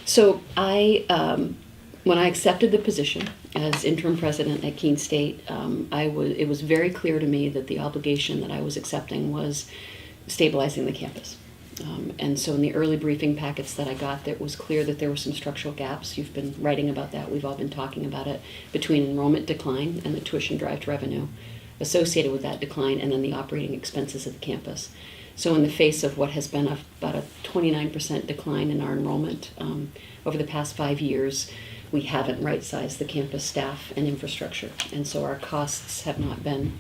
So when I accepted the position as interim president at Keene State, it was very clear to me that the obligation that I was accepting was stabilizing the campus. And so in the early briefing packets that I got, it was clear that there were some structural gaps. You've been writing about that. We've all been talking about it, between enrollment decline and the tuition-derived revenue associated with that decline, and then the operating expenses of the campus. So in the face of what has been about a 29% decline in our enrollment over the past 5 years, we haven't right-sized the campus staff and infrastructure. And so our costs have not been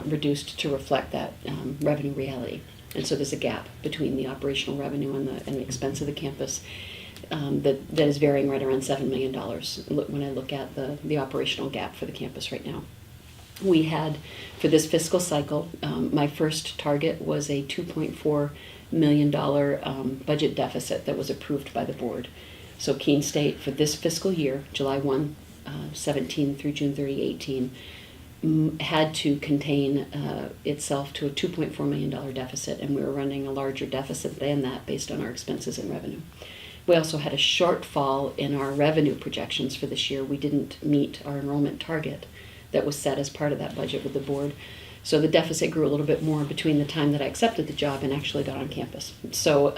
reduced to reflect that revenue reality. And so there's a gap between the operational revenue and the expense of the campus that is varying right around $7 million when I look at the operational gap for the campus right now. We had, for this fiscal cycle, my first target was a $2.4 million budget deficit that was approved by the board. So Keene State, for this fiscal year, July 1, 17 through June 30, 18, had to contain itself to a $2.4 million deficit, and we were running a larger deficit than that based on our expenses and revenue. We also had a shortfall in our revenue projections for this year. We didn't meet our enrollment target that was set as part of that budget with the board. So the deficit grew a little bit more between the time that I accepted the job and actually got on campus. So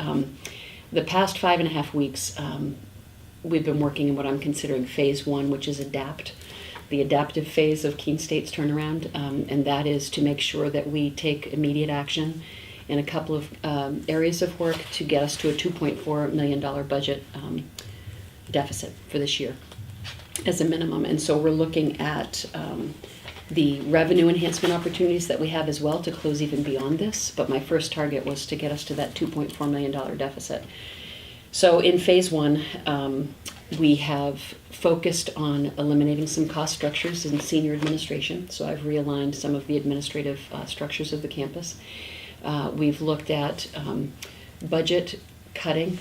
the past 5.5 weeks, we've been working in what I'm considering phase 1, which is adapt. The adaptive phase of Keene State's turnaround, and that is to make sure that we take immediate action in a couple of areas of work to get us to a $2.4 million budget deficit for this year as a minimum. And so we're looking at the revenue enhancement opportunities that we have as well to close even beyond this. But my first target was to get us to that $2.4 million deficit. So in phase 1, we have focused on eliminating some cost structures in senior administration. So I've realigned some of the administrative structures of the campus. We've looked at budget cutting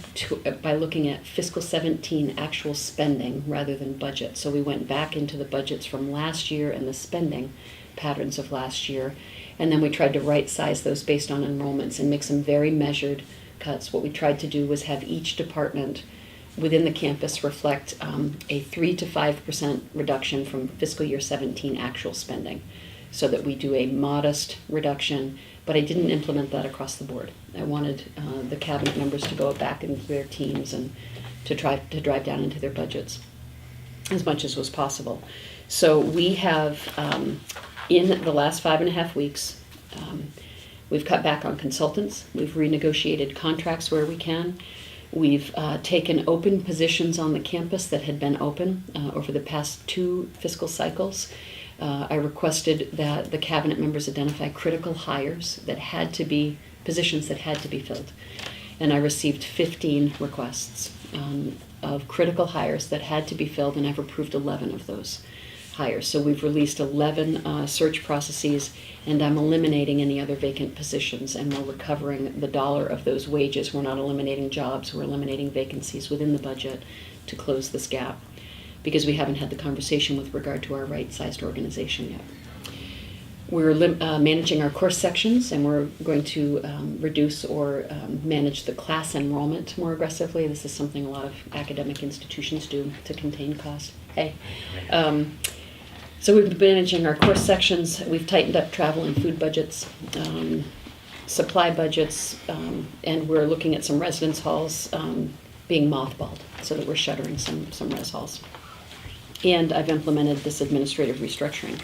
by looking at fiscal 17 actual spending rather than budget. So we went back into the budgets from last year and the spending patterns of last year. And then we tried to right-size those based on enrollments and make some very measured cuts. What we tried to do was have each department within the campus reflect a 3 to 5% reduction from fiscal year 17 actual spending, so that we do a modest reduction, but I didn't implement that across the board. I wanted the cabinet members to go back into their teams and to try to drive down into their budgets as much as was possible. So we have, in the last 5.5 weeks, we've cut back on consultants. We've renegotiated contracts where we can. We've taken open positions on the campus that had been open over the past 2 fiscal cycles. I requested that the cabinet members identify critical hires that had to be, positions that had to be filled. And I received 15 requests of critical hires that had to be filled, and I've approved 11 of those hires. So we've released 11 search processes, and I'm eliminating any other vacant positions, and we're recovering the dollar of those wages. We're not eliminating jobs, we're eliminating vacancies within the budget to close this gap, because we haven't had the conversation with regard to our right-sized organization yet. We're managing our course sections, and we're going to reduce or manage the class enrollment more aggressively. This is something a lot of academic institutions do to contain cost. Hey. So we've been managing our course sections. We've tightened up travel and food budgets, supply budgets, and we're looking at some residence halls being mothballed so that we're shuttering some res halls. And I've implemented this administrative restructuring.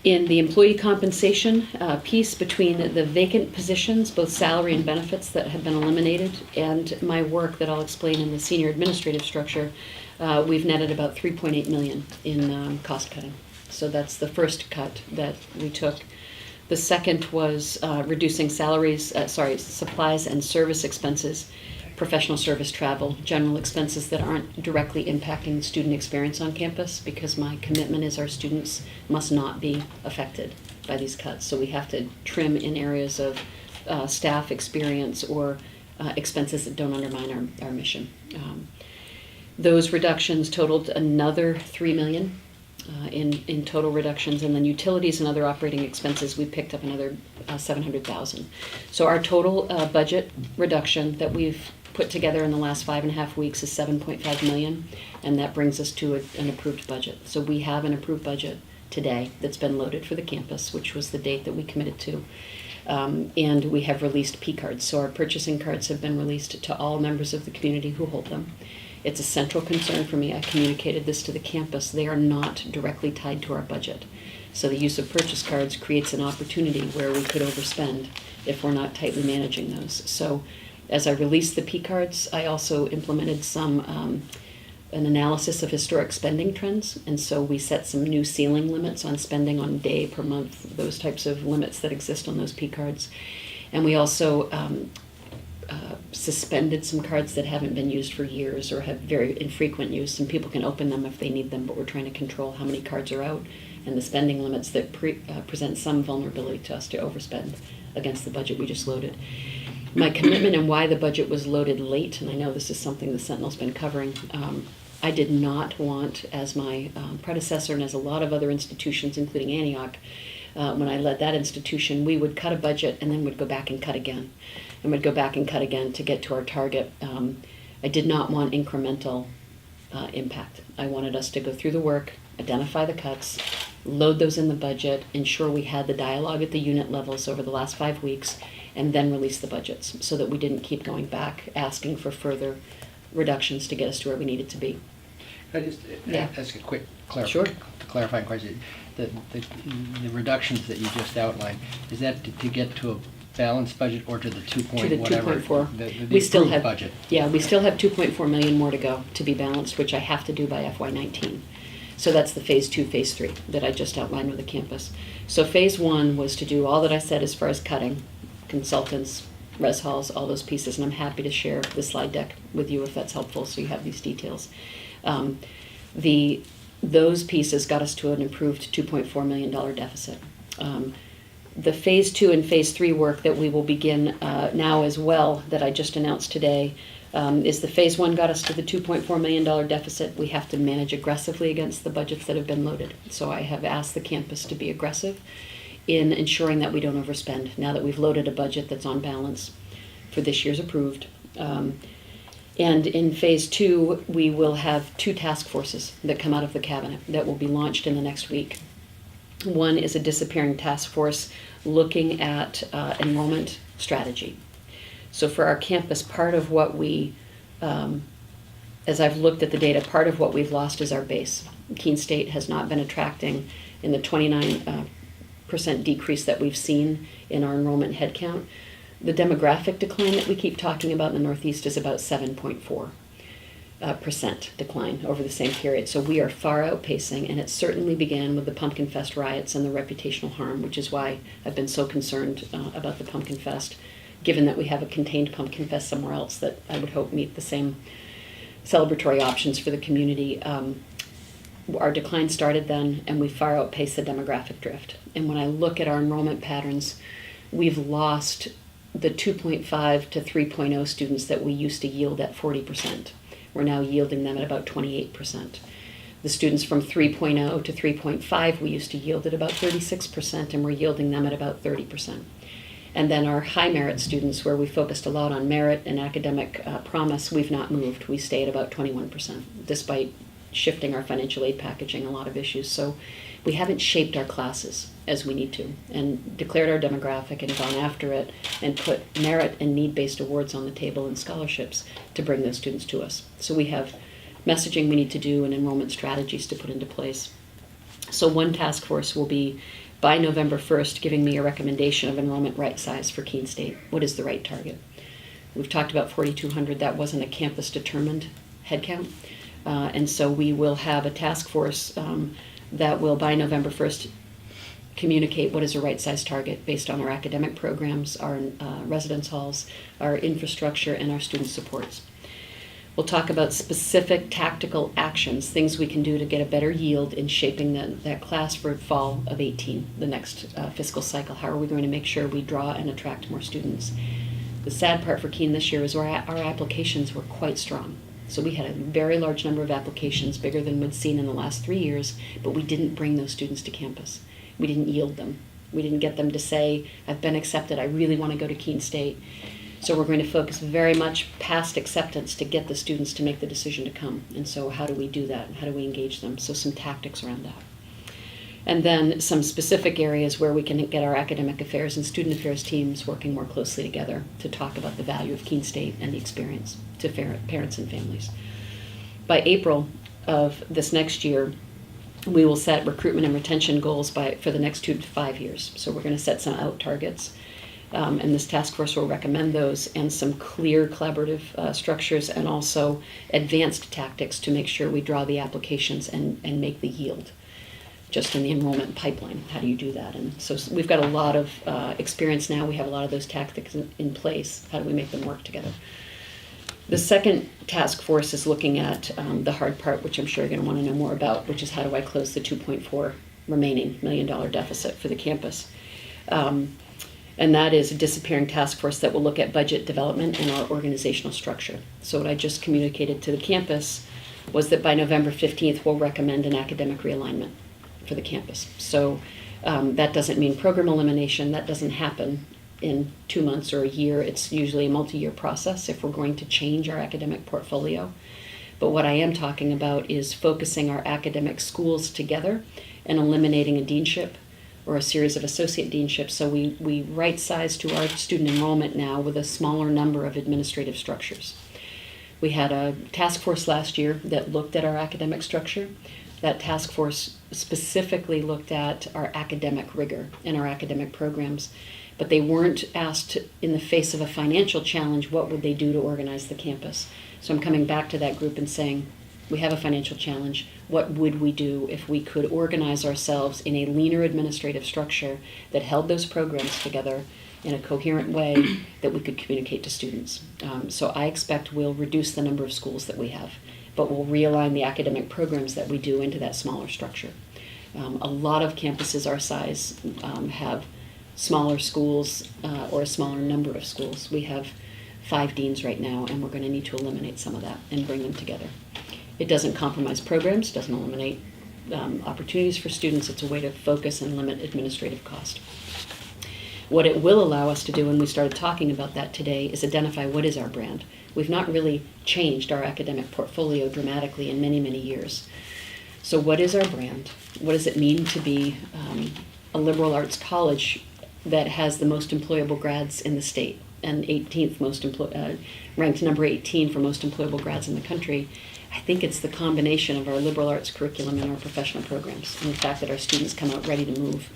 In the employee compensation piece, between the vacant positions, both salary and benefits that have been eliminated, and my work that I'll explain in the senior administrative structure, we've netted about $3.8 million in cost cutting. So that's the first cut that we took. The second was reducing supplies and service expenses, professional service travel, general expenses that aren't directly impacting student experience on campus, because my commitment is our students must not be affected by these cuts. So we have to trim in areas of staff experience or expenses that don't undermine our mission. Those reductions totaled another $3 million in total reductions, and then utilities and other operating expenses, we picked up another $700,000. So our total budget reduction that we've put together in the last 5.5 weeks is $7.5 million, and that brings us to an approved budget. So we have an approved budget today that's been loaded for the campus, which was the date that we committed to. And we have released P cards. So our purchasing cards have been released to all members of the community who hold them. It's a central concern for me. I communicated this to the campus. They are not directly tied to our budget. So the use of purchase cards creates an opportunity where we could overspend if we're not tightly managing those. So as I released the P cards, I also implemented an analysis of historic spending trends. And so we set some new ceiling limits on spending on day per month, those types of limits that exist on those P cards. And we also suspended some cards that haven't been used for years or have very infrequent use, and people can open them if they need them, but we're trying to control how many cards are out and the spending limits that present some vulnerability to us to overspend against the budget we just loaded. My commitment and why the budget was loaded late, and I know this is something the Sentinel's been covering, I did not want, as my predecessor and as a lot of other institutions, including Antioch, when I led that institution, we would cut a budget and then would go back and cut again. And would go back and cut again to get to our target. I did not want incremental impact. I wanted us to go through the work, identify the cuts, load those in the budget, ensure we had the dialogue at the unit levels over the last 5 weeks, and then release the budgets so that we didn't keep going back asking for further reductions to get us to where we needed to be. Can I just ask a quick clarifying question? The reductions that you just outlined, is that to get to a balanced budget or to the 2 point to the whatever? 2.4. We still have budget. Yeah, we still have 2.4 million more to go to be balanced, which I have to do by FY19. So that's the phase 2, phase 3 that I just outlined with the campus. So phase 1 was to do all that I said as far as cutting, consultants, res halls, all those pieces, and I'm happy to share the slide deck with you if that's helpful so you have these details. Those pieces got us to an improved $2.4 million deficit. The phase 2 and phase 3 work that we will begin now as well, that I just announced today, is the phase 1 got us to the $2.4 million deficit. We have to manage aggressively against the budgets that have been loaded. So I have asked the campus to be aggressive in ensuring that we don't overspend now that we've loaded a budget that's on balance for this year's approved. And in phase 2, we will have 2 task forces that come out of the cabinet that will be launched in the next week. One is a disappearing task force looking at enrollment strategy. So for our campus, part of what we, as I've looked at the data, part of what we've lost is our base. Keene State has not been attracting in the 29% decrease that we've seen in our enrollment headcount. The demographic decline that we keep talking about in the Northeast is about 7.4% decline over the same period. So we are far outpacing, and it certainly began with the Pumpkin Fest riots and the reputational harm, which is why I've been so concerned about the Pumpkin Fest, given that we have a contained Pumpkin Fest somewhere else that I would hope meet the same celebratory options for the community. Our decline started then, and we far outpaced the demographic drift. And when I look at our enrollment patterns, we've lost the 2.5 to 3.0 students that we used to yield at 40%. We're now yielding them at about 28%. The students from 3.0 to 3.5 we used to yield at about 36%, and we're yielding them at about 30%. And then our high merit students, where we focused a lot on merit and academic promise, we've not moved. We stay at about 21%, despite shifting our financial aid packaging, a lot of issues. So we haven't shaped our classes as we need to, and declared our demographic and gone after it and put merit and need-based awards on the table and scholarships to bring those students to us. So we have messaging we need to do and enrollment strategies to put into place. So one task force will be, by November 1st, giving me a recommendation of enrollment right size for Keene State. What is the right target? We've talked about 4,200. That wasn't a campus-determined headcount. And so we will have a task force that will, by November 1st, communicate what is a right size target based on our academic programs, our residence halls, our infrastructure, and our student supports. We'll talk about specific tactical actions, things we can do to get a better yield in shaping that class for fall of 18, the next fiscal cycle. How are we going to make sure we draw and attract more students? The sad part for Keene this year is our applications were quite strong. So we had a very large number of applications, bigger than we'd seen in the last 3 years, but we didn't bring those students to campus. We didn't yield them. We didn't get them to say, I've been accepted, I really want to go to Keene State. So we're going to focus very much past acceptance to get the students to make the decision to come. And so how do we do that? How do we engage them? So some tactics around that. And then some specific areas where we can get our academic affairs and student affairs teams working more closely together to talk about the value of Keene State and the experience to parents and families. By April of this next year, we will set recruitment and retention goals for the next 2 to 5 years. So we're going to set some out targets. And this task force will recommend those and some clear collaborative structures and also advanced tactics to make sure we draw the applications and make the yield. Just in the enrollment pipeline, how do you do that? And so we've got a lot of experience now. We have a lot of those tactics in place. How do we make them work together? The second task force is looking at the hard part, which I'm sure you're going to want to know more about, which is how do I close the $2.4 remaining $1 million deficit for the campus. And that is a disappearing task force that will look at budget development and our organizational structure. So what I just communicated to the campus was that by November 15th, we'll recommend an academic realignment for the campus. So that doesn't mean program elimination. That doesn't happen in 2 months or a year. It's usually a multi-year process if we're going to change our academic portfolio. But what I am talking about is focusing our academic schools together and eliminating a deanship or a series of associate deanships. So we right-size to our student enrollment now with a smaller number of administrative structures. We had a task force last year that looked at our academic structure. That task force specifically looked at our academic rigor and our academic programs, but they weren't asked in the face of a financial challenge, what would they do to organize the campus? So I'm coming back to that group and saying, we have a financial challenge. What would we do if we could organize ourselves in a leaner administrative structure that held those programs together in a coherent way that we could communicate to students? So I expect we'll reduce the number of schools that we have, but we'll realign the academic programs that we do into that smaller structure. A lot of campuses our size have smaller schools or a smaller number of schools. We have 5 deans right now, and we're going to need to eliminate some of that and bring them together. It doesn't compromise programs, doesn't eliminate opportunities for students. It's a way to focus and limit administrative cost. What it will allow us to do, and we started talking about that today, is identify what is our brand. We've not really changed our academic portfolio dramatically in many, many years. So what is our brand? What does it mean to be a liberal arts college that has the most employable grads in the state and 18th most ranked number 18 for most employable grads in the country? I think it's the combination of our liberal arts curriculum and our professional programs and the fact that our students come out ready to move.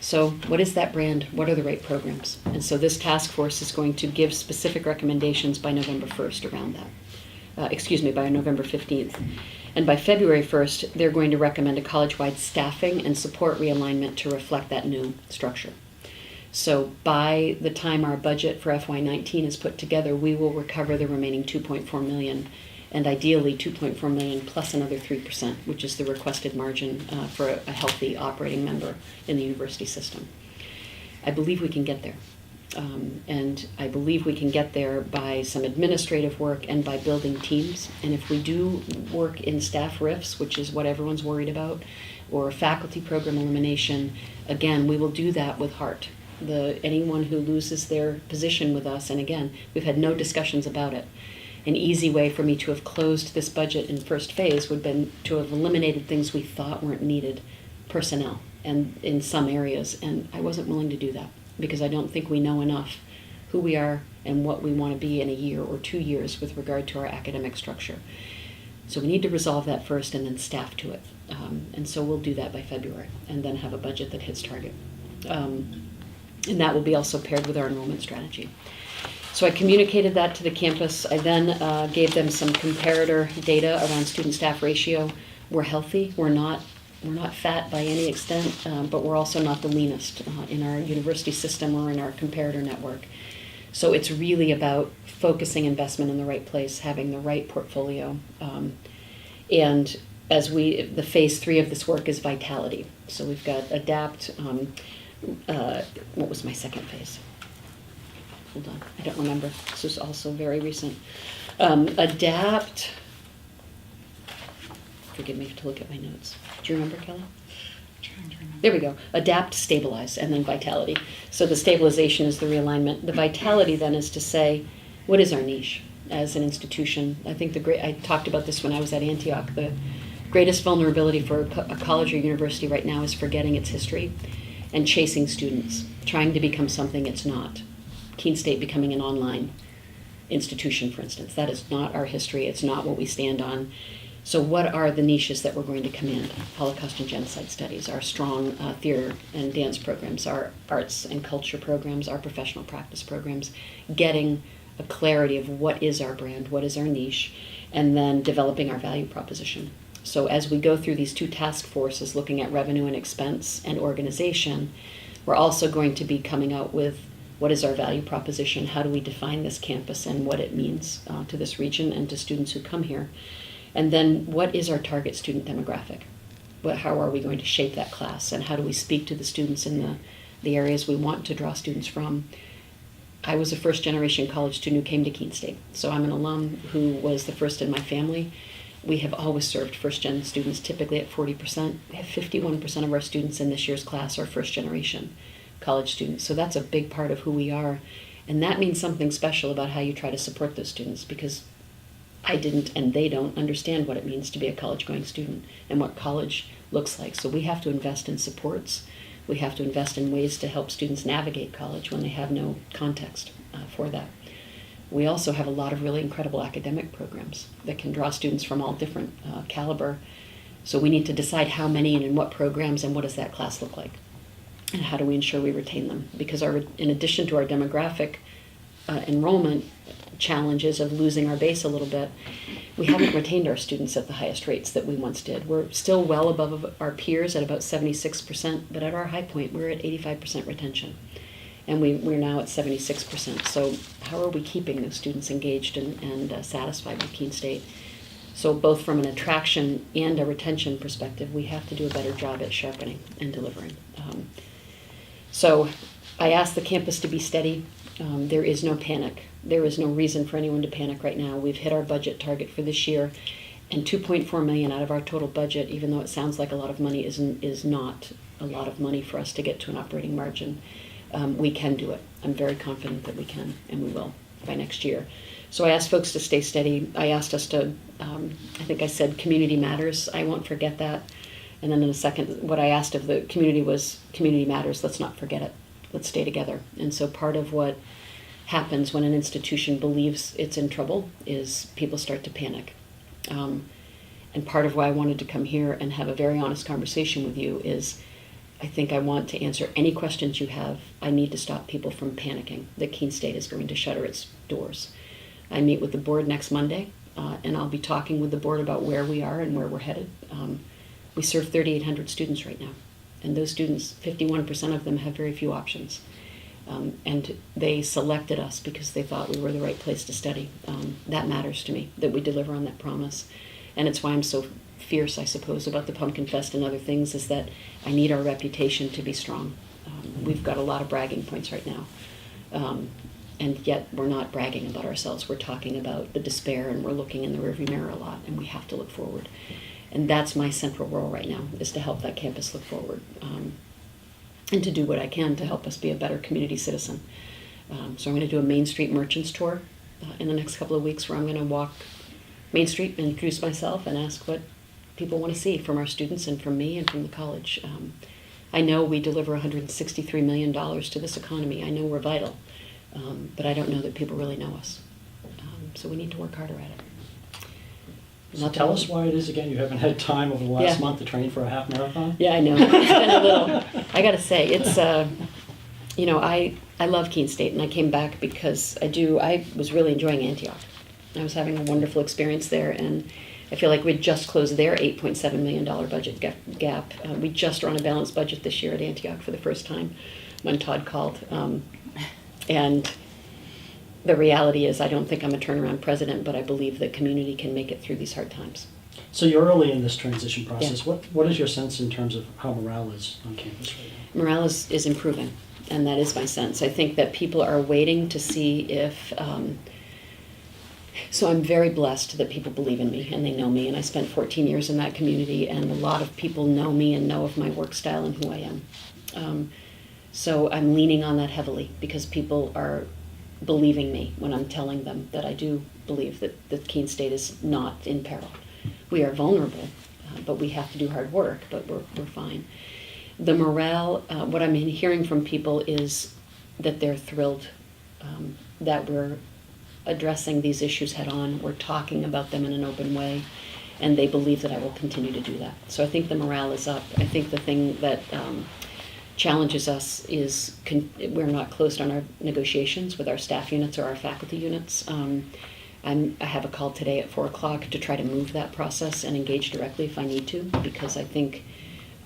So what is that brand? What are the right programs? And so this task force is going to give specific recommendations by November 1st around that. By November 15th. And by February 1st, they're going to recommend a college-wide staffing and support realignment to reflect that new structure. So by the time our budget for FY19 is put together, we will recover the remaining $2.4 million, and ideally $2.4 million plus another 3%, which is the requested margin for a healthy operating member in the university system. I believe we can get there. And I believe we can get there by some administrative work and by building teams. And if we do work in staff RIFs, which is what everyone's worried about, or faculty program elimination, again, we will do that with Hart. Anyone who loses their position with us, and again, we've had no discussions about it. An easy way for me to have closed this budget in first phase would have been to have eliminated things we thought weren't needed, personnel, and in some areas, and I wasn't willing to do that because I don't think we know enough who we are and what we want to be in a year or 2 years with regard to our academic structure. So we need to resolve that first and then staff to it. And so we'll do that by February and then have a budget that hits target. And that will be also paired with our enrollment strategy. So I communicated that to the campus. I then gave them some comparator data around student-staff ratio. We're healthy. We're not fat by any extent, but we're also not the leanest in our university system or in our comparator network. So it's really about focusing investment in the right place, having the right portfolio. And as the phase 3 of this work is vitality. So we've got adapt. What was my second phase? Hold on, I don't remember. This was also very recent. Adapt. Forgive me to look at my notes. Do you remember, Kelly? There we go. Adapt, stabilize, and then vitality. So the stabilization is the realignment. The vitality then is to say, what is our niche as an institution? I think I talked about this when I was at Antioch. The greatest vulnerability for a college or university right now is forgetting its history and chasing students, trying to become something it's not. Keene State becoming an online institution, for instance. That is not our history. It's not what we stand on. So what are the niches that we're going to command? Holocaust and genocide studies, our strong theater and dance programs, our arts and culture programs, our professional practice programs, getting a clarity of what is our brand, what is our niche, and then developing our value proposition. So as we go through these two task forces, looking at revenue and expense and organization, we're also going to be coming out with what is our value proposition, how do we define this campus and what it means to this region and to students who come here. And then what is our target student demographic? How are we going to shape that class, and how do we speak to the students in the areas we want to draw students from? I was a first-generation college student who came to Keene State, so I'm an alum who was the first in my family. We have always served first-gen students, typically at 40%. We have 51% of our students in this year's class are first-generation college students, so that's a big part of who we are. And that means something special about how you try to support those students, because I didn't and they don't understand what it means to be a college-going student and what college looks like. So we have to invest in supports. We have to invest in ways to help students navigate college when they have no context for that. We also have a lot of really incredible academic programs that can draw students from all different caliber. So we need to decide how many and in what programs and what does that class look like. And how do we ensure we retain them? Because in addition to our demographic enrollment challenges of losing our base a little bit, we haven't retained our students at the highest rates that we once did. We're still well above our peers at about 76%, but at our high point, we're at 85% retention. And we're now at 76%. So how are we keeping those students engaged and satisfied with Keene State? So both from an attraction and a retention perspective, we have to do a better job at sharpening and delivering. So I asked the campus to be steady. There is no panic. There is no reason for anyone to panic right now. We've hit our budget target for this year, and $2.4 million out of our total budget, even though it sounds like a lot of money, is not a lot of money for us to get to an operating margin. We can do it. I'm very confident that we can, and we will by next year. So I asked folks to stay steady. I asked us to, I think I said community matters. I won't forget that. And then in a second, what I asked of the community was community matters. Let's not forget it. Let's stay together. And so part of what happens when an institution believes it's in trouble is people start to panic. And part of why I wanted to come here and have a very honest conversation with you is I think I want to answer any questions you have. I need to stop people from panicking that Keene State is going to shutter its doors. I meet with the board next Monday, and I'll be talking with the board about where we are and where we're headed. We serve 3,800 students right now, and those students, 51% of them have very few options. And they selected us because they thought we were the right place to study. That matters to me, that we deliver on that promise. And it's why I'm so fierce, I suppose, about the Pumpkin Fest and other things, is that I need our reputation to be strong. We've got a lot of bragging points right now. And yet we're not bragging about ourselves. We're talking about the despair, and we're looking in the rearview mirror a lot, and we have to look forward. And that's my central role right now, is to help that campus look forward. And to do what I can to help us be a better community citizen. So I'm going to do a Main Street Merchants tour in the next couple of weeks, where I'm going to walk Main Street and introduce myself and ask what people want to see from our students and from me and from the college. I know we deliver $163 million to this economy. I know we're vital, but I don't know that people really know us. So we need to work harder at it. So tell us why it is again. You haven't had time over the last month to train for a half marathon? Yeah, I know. It's been a little, I got to say, it's, I love Keene State, and I came back because I was really enjoying Antioch. I was having a wonderful experience there, and I feel like we'd just closed their $8.7 million budget gap. We just run a balanced budget this year at Antioch for the first time when Todd called. And the reality is, I don't think I'm a turnaround president, but I believe the community can make it through these hard times. So you're early in this transition process. Yeah. What is your sense in terms of how morale is on campus right now? Morale is improving, and that is my sense. I think that people are waiting to see if... So I'm very blessed that people believe in me and they know me, and I spent 14 years in that community, and a lot of people know me and know of my work style and who I am. So I'm leaning on that heavily because people are believing me when I'm telling them that I do believe that Keene State is not in peril. We are vulnerable, but we have to do hard work, but we're fine. The morale, what I'm hearing from people is that they're thrilled that we're addressing these issues head on, we're talking about them in an open way, and they believe that I will continue to do that. So I think the morale is up. I think the thing that challenges us is we're not closed on our negotiations with our staff units or our faculty units. I have a call today at 4 o'clock to try to move that process and engage directly if I need to, because I think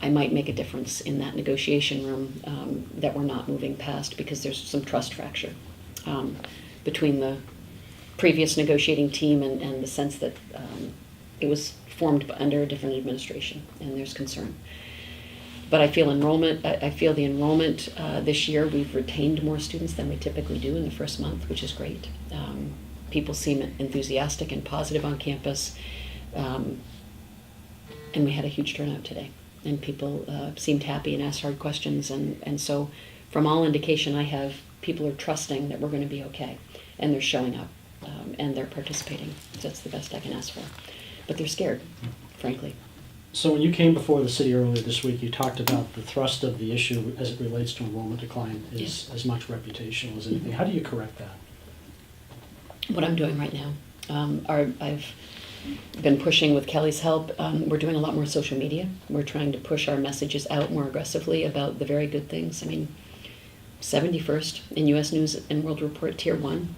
I might make a difference in that negotiation room that we're not moving past, because there's some trust fracture between the previous negotiating team and the sense that it was formed under a different administration, and there's concern. But I feel enrollment. I feel the enrollment this year, we've retained more students than we typically do in the first month, which is great. People seem enthusiastic and positive on campus, and we had a huge turnout today. And people seemed happy and asked hard questions, and so from all indication I have, people are trusting that we're going to be okay, and they're showing up, and they're participating. So that's the best I can ask for. But they're scared, frankly. So when you came before the city earlier this week, you talked about the thrust of the issue as it relates to enrollment decline is as much reputational as anything. How do you correct that? What I'm doing right now, I've been pushing with Kelly's help. We're doing a lot more social media. We're trying to push our messages out more aggressively about the very good things. I mean, 71st in U.S. News and World Report Tier 1,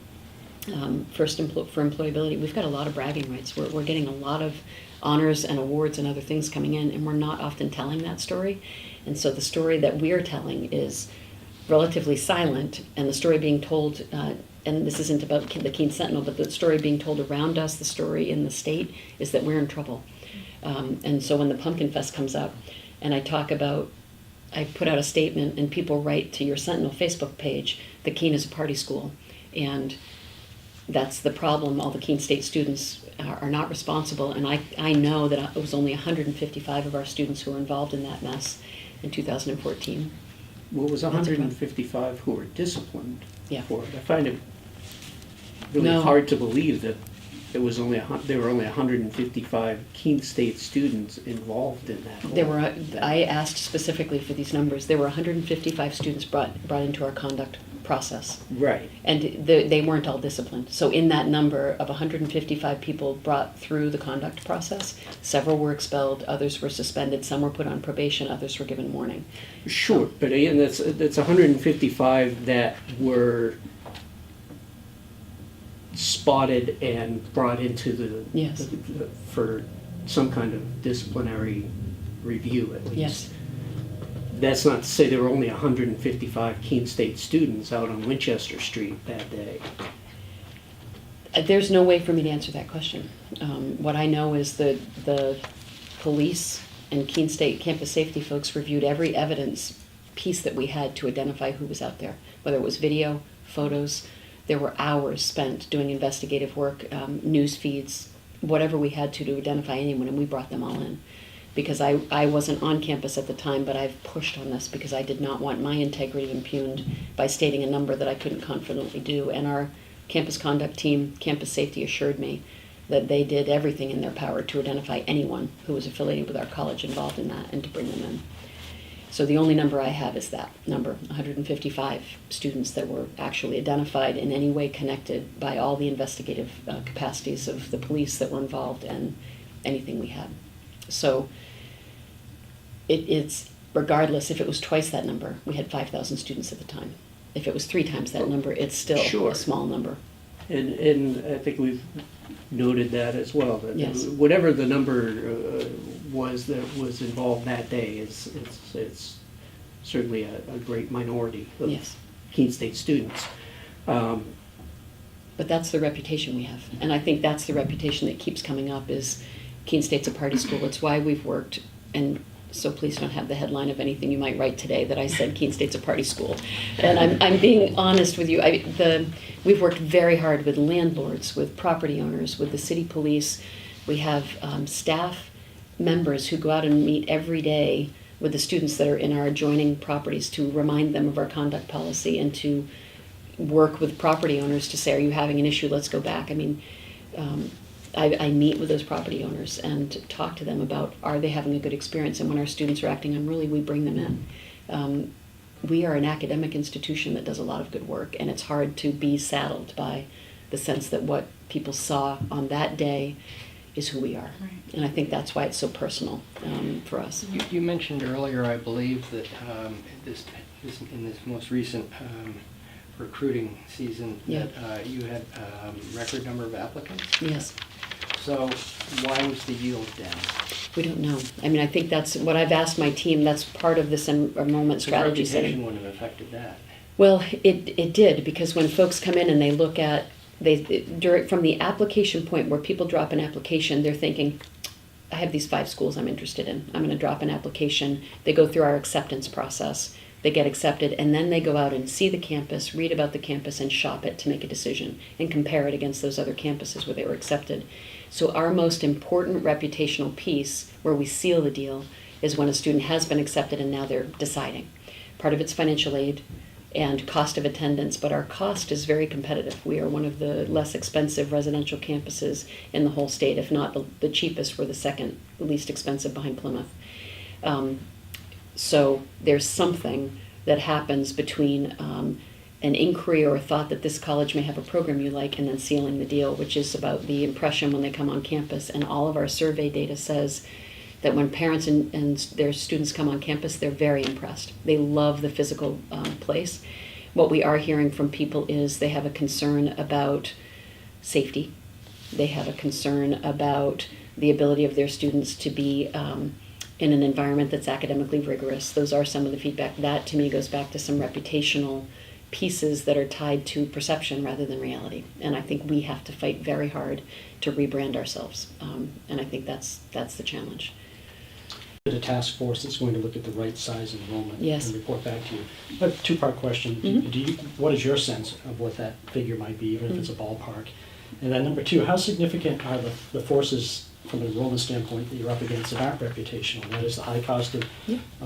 first for employability. We've got a lot of bragging rights. We're getting a lot of honors and awards and other things coming in, and we're not often telling that story. And so the story that we're telling is relatively silent, and the story being told, and this isn't about the Keene Sentinel, but the story being told around us, the story in the state, is that we're in trouble. And so when the Pumpkin Fest comes up, and I talk about, I put out a statement, and people write to your Sentinel Facebook page that Keene is a party school, and that's the problem. All the Keene State students are not responsible, and I know that it was only 155 of our students who were involved in that mess in 2014. Well, it was 155 who were disciplined Yeah. for it. I find it really No. hard to believe that there were only 155 Keene State students involved in that. There were, I asked specifically for these numbers. There were 155 students brought into our conduct process, Right. and they weren't all disciplined. So in that number of 155 people brought through the conduct process, several were expelled, others were suspended, some were put on probation, others were given warning. Sure, but again, that's 155 that were spotted and brought into Yes. for some kind of disciplinary review at least. Yes. That's not to say there were only 155 Keene State students out on Winchester Street that day. There's no way for me to answer that question. What I know is that the police and Keene State campus safety folks reviewed every evidence piece that we had to identify who was out there, whether it was video, photos. There were hours spent doing investigative work, news feeds, whatever we had to identify anyone, and we brought them all in. Because I wasn't on campus at the time, but I've pushed on this because I did not want my integrity impugned by stating a number that I couldn't confidently do. And our campus conduct team, campus safety, assured me that they did everything in their power to identify anyone who was affiliated with our college involved in that and to bring them in. So the only number I have is that number, 155 students that were actually identified in any way connected by all the investigative capacities of the police that were involved and anything we had. So it's, regardless, if it was twice that number, we had 5,000 students at the time. If it was 3 times that number, it's still Sure. a small number. And I think we've noted that as well, that Yes. whatever the number was that was involved that day, it's certainly a great minority of Yes. Keene State students. But that's the reputation we have. And I think that's the reputation that keeps coming up is Keene State's a party school. It's why we've worked, and so please don't have the headline of anything you might write today that I said Keene State's a party school. And I'm being honest with you. We've worked very hard with landlords, with property owners, with the city police. We have staff members who go out and meet every day with the students that are in our adjoining properties to remind them of our conduct policy and to work with property owners to say, are you having an issue? Let's go back. I mean, I meet with those property owners and talk to them about, are they having a good experience? And when our students are acting unruly, we bring them in. We are an academic institution that does a lot of good work, and it's hard to be saddled by the sense that what people saw on that day is who we are. Right. And I think that's why it's so personal for us. You mentioned earlier, I believe, that in this most recent recruiting season, Yeah. that you had record number of applicants. Yes. So why was the yield down? We don't know. I mean, I think that's what I've asked my team. That's part of this enrollment strategy The reputation setting. wouldn't have affected that. Well, it did, because when folks come in and they look at, from the application point where people drop an application, they're thinking, I have these 5 schools I'm interested in. I'm going to drop an application. They go through our acceptance process. They get accepted, and then they go out and see the campus, read about the campus, and shop it to make a decision and compare it against those other campuses where they were accepted. So our most important reputational piece, where we seal the deal, is when a student has been accepted and now they're deciding. Part of it's financial aid and cost of attendance, but our cost is very competitive. We are one of the less expensive residential campuses in the whole state, if not the cheapest. We're the second least expensive behind Plymouth. So there's something that happens between an inquiry or a thought that this college may have a program you like, and then sealing the deal, which is about the impression when they come on campus. And all of our survey data says that when parents and their students come on campus, they're very impressed. They love the physical place. What we are hearing from people is they have a concern about safety. They have a concern about the ability of their students to be in an environment that's academically rigorous. Those are some of the feedback. That, to me, goes back to some reputational pieces that are tied to perception rather than reality. And I think we have to fight very hard to rebrand ourselves. And I think that's the challenge. A task force that's going to look at the right size enrollment Yes. and report back to you. A 2-part question. Mhm. What is your sense of what that figure might be, even if it's a ballpark? And then number 2, how significant are the forces from an enrollment standpoint that you're up against that aren't reputational? That is the high cost of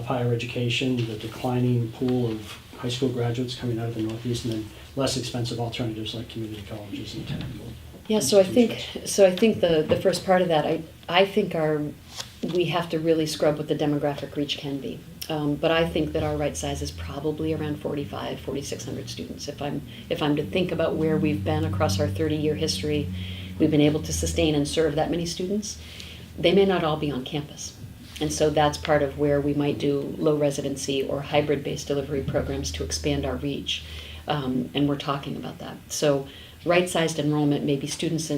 higher education, the declining pool of high school graduates coming out of the Northeast, and then less expensive alternatives like community colleges and technical. Yeah, so I think the first part of that, I think we have to really scrub what the demographic reach can be. But I think that our right size is probably around 4,600 students. If I'm to think about where we've been across our 30-year history, we've been able to sustain and serve that many students. They may not all be on campus. And so that's part of where we might do low residency or hybrid-based delivery programs to expand our reach. And we're talking about that. So right-sized enrollment may be students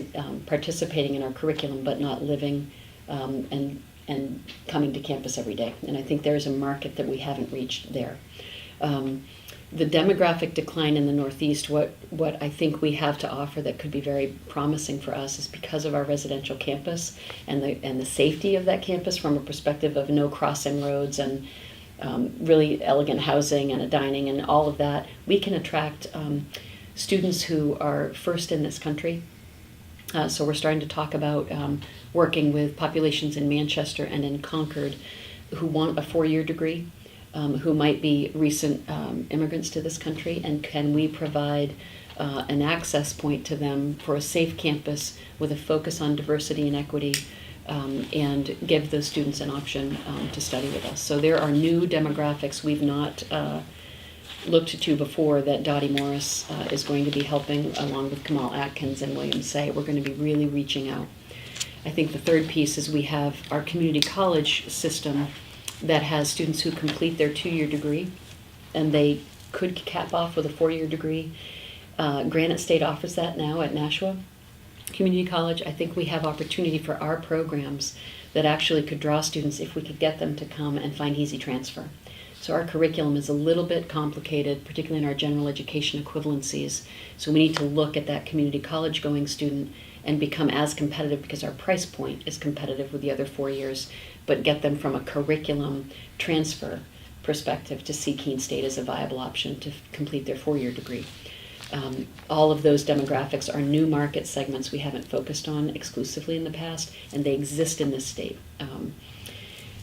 participating in our curriculum but not living and coming to campus every day. And I think there's a market that we haven't reached there. The demographic decline in the Northeast, what I think we have to offer that could be very promising for us is because of our residential campus and the safety of that campus from a perspective of no crossing roads and really elegant housing and a dining and all of that, we can attract students who are first in this country. So we're starting to talk about working with populations in Manchester and in Concord who want a 4-year degree, who might be recent immigrants to this country, and can we provide an access point to them for a safe campus with a focus on diversity and equity, and give those students an option to study with us. So there are new demographics we've not looked to before that Dottie Morris is going to be helping, along with Kamal Atkins and William Say. We're going to be really reaching out. I think the third piece is we have our community college system that has students who complete their 2-year degree, and they could cap off with a 4-year degree. Granite State offers that now at Nashua Community College. I think we have opportunity for our programs that actually could draw students if we could get them to come and find easy transfer. So our curriculum is a little bit complicated, particularly in our general education equivalencies. So we need to look at that community college going student and become as competitive, because our price point is competitive with the other 4 years, but get them from a curriculum transfer perspective to see Keene State as a viable option to complete their 4-year degree. All of those demographics are new market segments we haven't focused on exclusively in the past, and they exist in this state.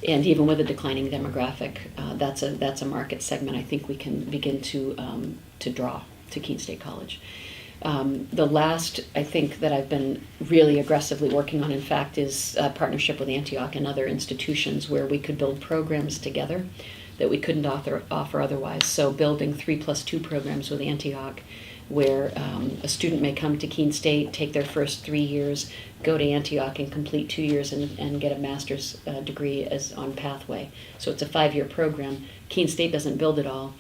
And even with a declining demographic, that's a market segment I think we can begin to draw to Keene State College. The last, I think, that I've been really aggressively working on, in fact, is a partnership with Antioch and other institutions where we could build programs together that we couldn't offer otherwise. So building 3+2 programs with Antioch, where a student may come to Keene State, take their first 3 years, go to Antioch and complete 2 years and get a master's degree as on pathway. So it's a 5-year program. Keene State doesn't build it all.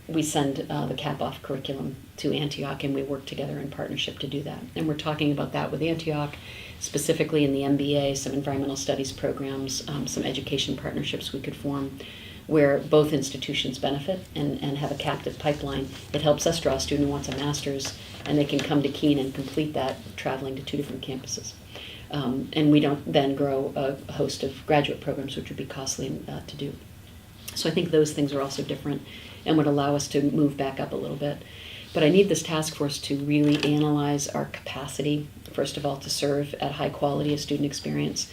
We send the cap-off curriculum to Antioch, and we work together in partnership to do that. And we're talking about that with Antioch, specifically in the MBA, some environmental studies programs, some education partnerships we could form, where both institutions benefit and have a captive pipeline. It helps us draw a student who wants a master's, and they can come to Keene and complete that, traveling to 2 different campuses. And we don't then grow a host of graduate programs, which would be costly to do. So I think those things are also different and would allow us to move back up a little bit. But I need this task force to really analyze our capacity, first of all, to serve at high quality a student experience,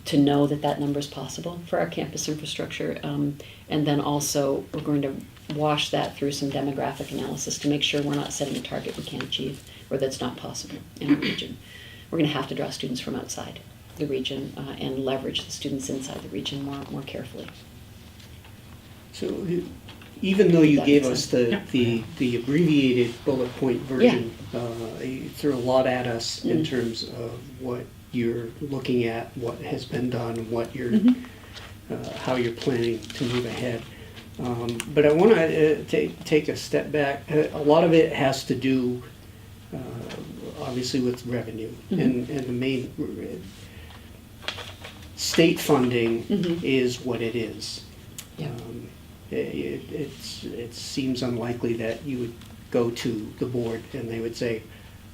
to know that that number is possible for our campus infrastructure. And then also we're going to wash that through some demographic analysis to make sure we're not setting a target we can't achieve or that's not possible in our region. We're going to have to draw students from outside the region and leverage the students inside the region more carefully. So even though you That gave makes us sense. the abbreviated bullet point version, you threw a lot at us in terms of what you're looking at, what has been done, what you're, how you're planning to move ahead. But I want to take a step back. A lot of it has to do, obviously, with revenue, and the main state funding is what it is. Yeah. It seems unlikely that you would go to the board and they would say,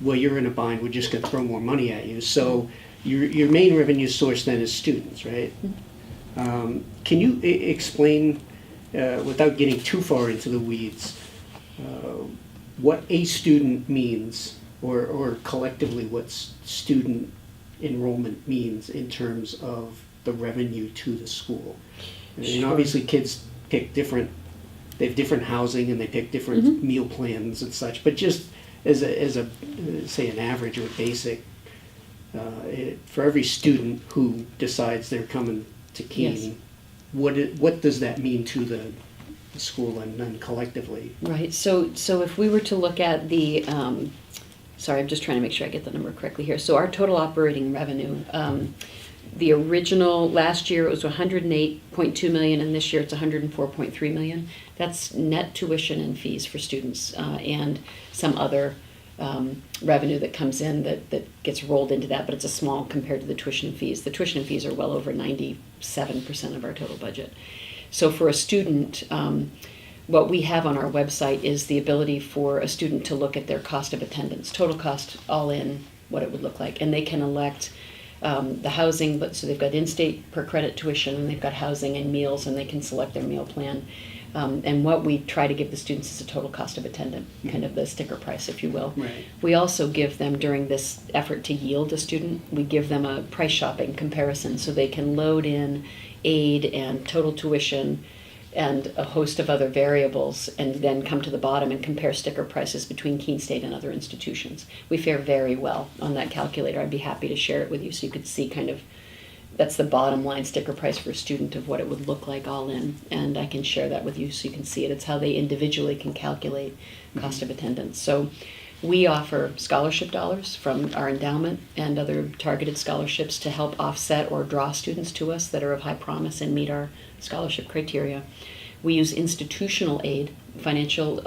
well, you're in a bind, we're just going to throw more money at you. So your main revenue source then is students, right? Can you explain, without getting too far into the weeds, what a student means, or collectively what student enrollment means in terms of the revenue to the school? I mean, obviously kids pick they have different housing and they pick different meal plans and such, but just as a say an average or basic, for every student who decides they're coming to Keene, what does that mean to the school and then collectively? Right, so if we were to look at the, sorry, I'm just trying to make sure I get the number correctly here. So our total operating revenue, the original, last year it was 108.2 million, and this year it's 104.3 million. That's net tuition and fees for students and some other revenue that comes in that gets rolled into that, but it's a small compared to the tuition and fees. The tuition and fees are well over 97% of our total budget. So for a student, what we have on our website is the ability for a student to look at their cost of attendance, total cost all in, what it would look like, and they can elect the housing, but so they've got in-state per credit tuition, and they've got housing and meals, and they can select their meal plan. And what we try to give the students is a total cost of attendance, kind of the sticker price, if you will. Right. We also give them, during this effort to yield a student, we give them a price shopping comparison so they can load in aid and total tuition and a host of other variables, and then come to the bottom and compare sticker prices between Keene State and other institutions. We fare very well on that calculator. I'd be happy to share it with you so you could see kind of, that's the bottom line sticker price for a student of what it would look like all in, and I can share that with you so you can see it. It's how they individually can calculate cost of attendance. So we offer scholarship dollars from our endowment and other targeted scholarships to help offset or draw students to us that are of high promise and meet our scholarship criteria. We use institutional aid, financial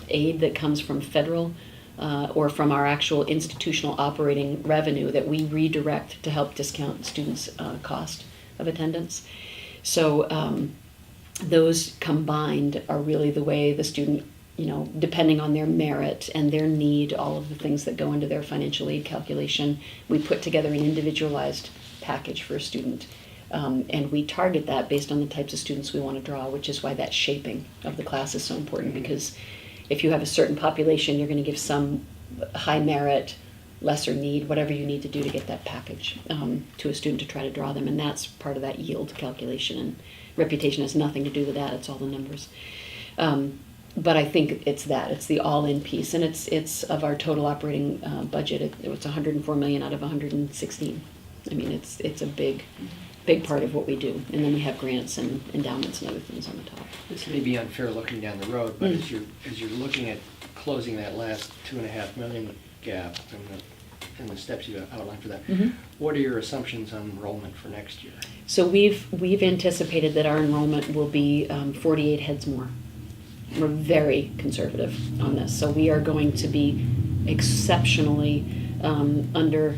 aid that comes from federal or from our actual institutional operating revenue that we redirect to help discount students' cost of attendance. So those combined are really the way the student, you know, depending on their merit and their need, all of the things that go into their financial aid calculation, we put together an individualized package for a student. And we target that based on the types of students we want to draw, which is why that shaping of the class is so important, because if you have a certain population, you're going to give some high merit, lesser need, whatever you need to do to get that package to a student to try to draw them. And that's part of that yield calculation. And reputation has nothing to do with that. It's all the numbers. But I think it's the all-in piece. And it's of our total operating budget, it's 104 million out of 116. I mean, it's a big part of what we do. And then we have grants and endowments and other things on the top. This may be unfair looking down the road, but as you're looking at closing that last 2.5 million gap and the steps you outlined for that, what are your assumptions on enrollment for next year? So we've anticipated that our enrollment will be 48 heads more. We're very conservative on this. So we are going to be exceptionally under,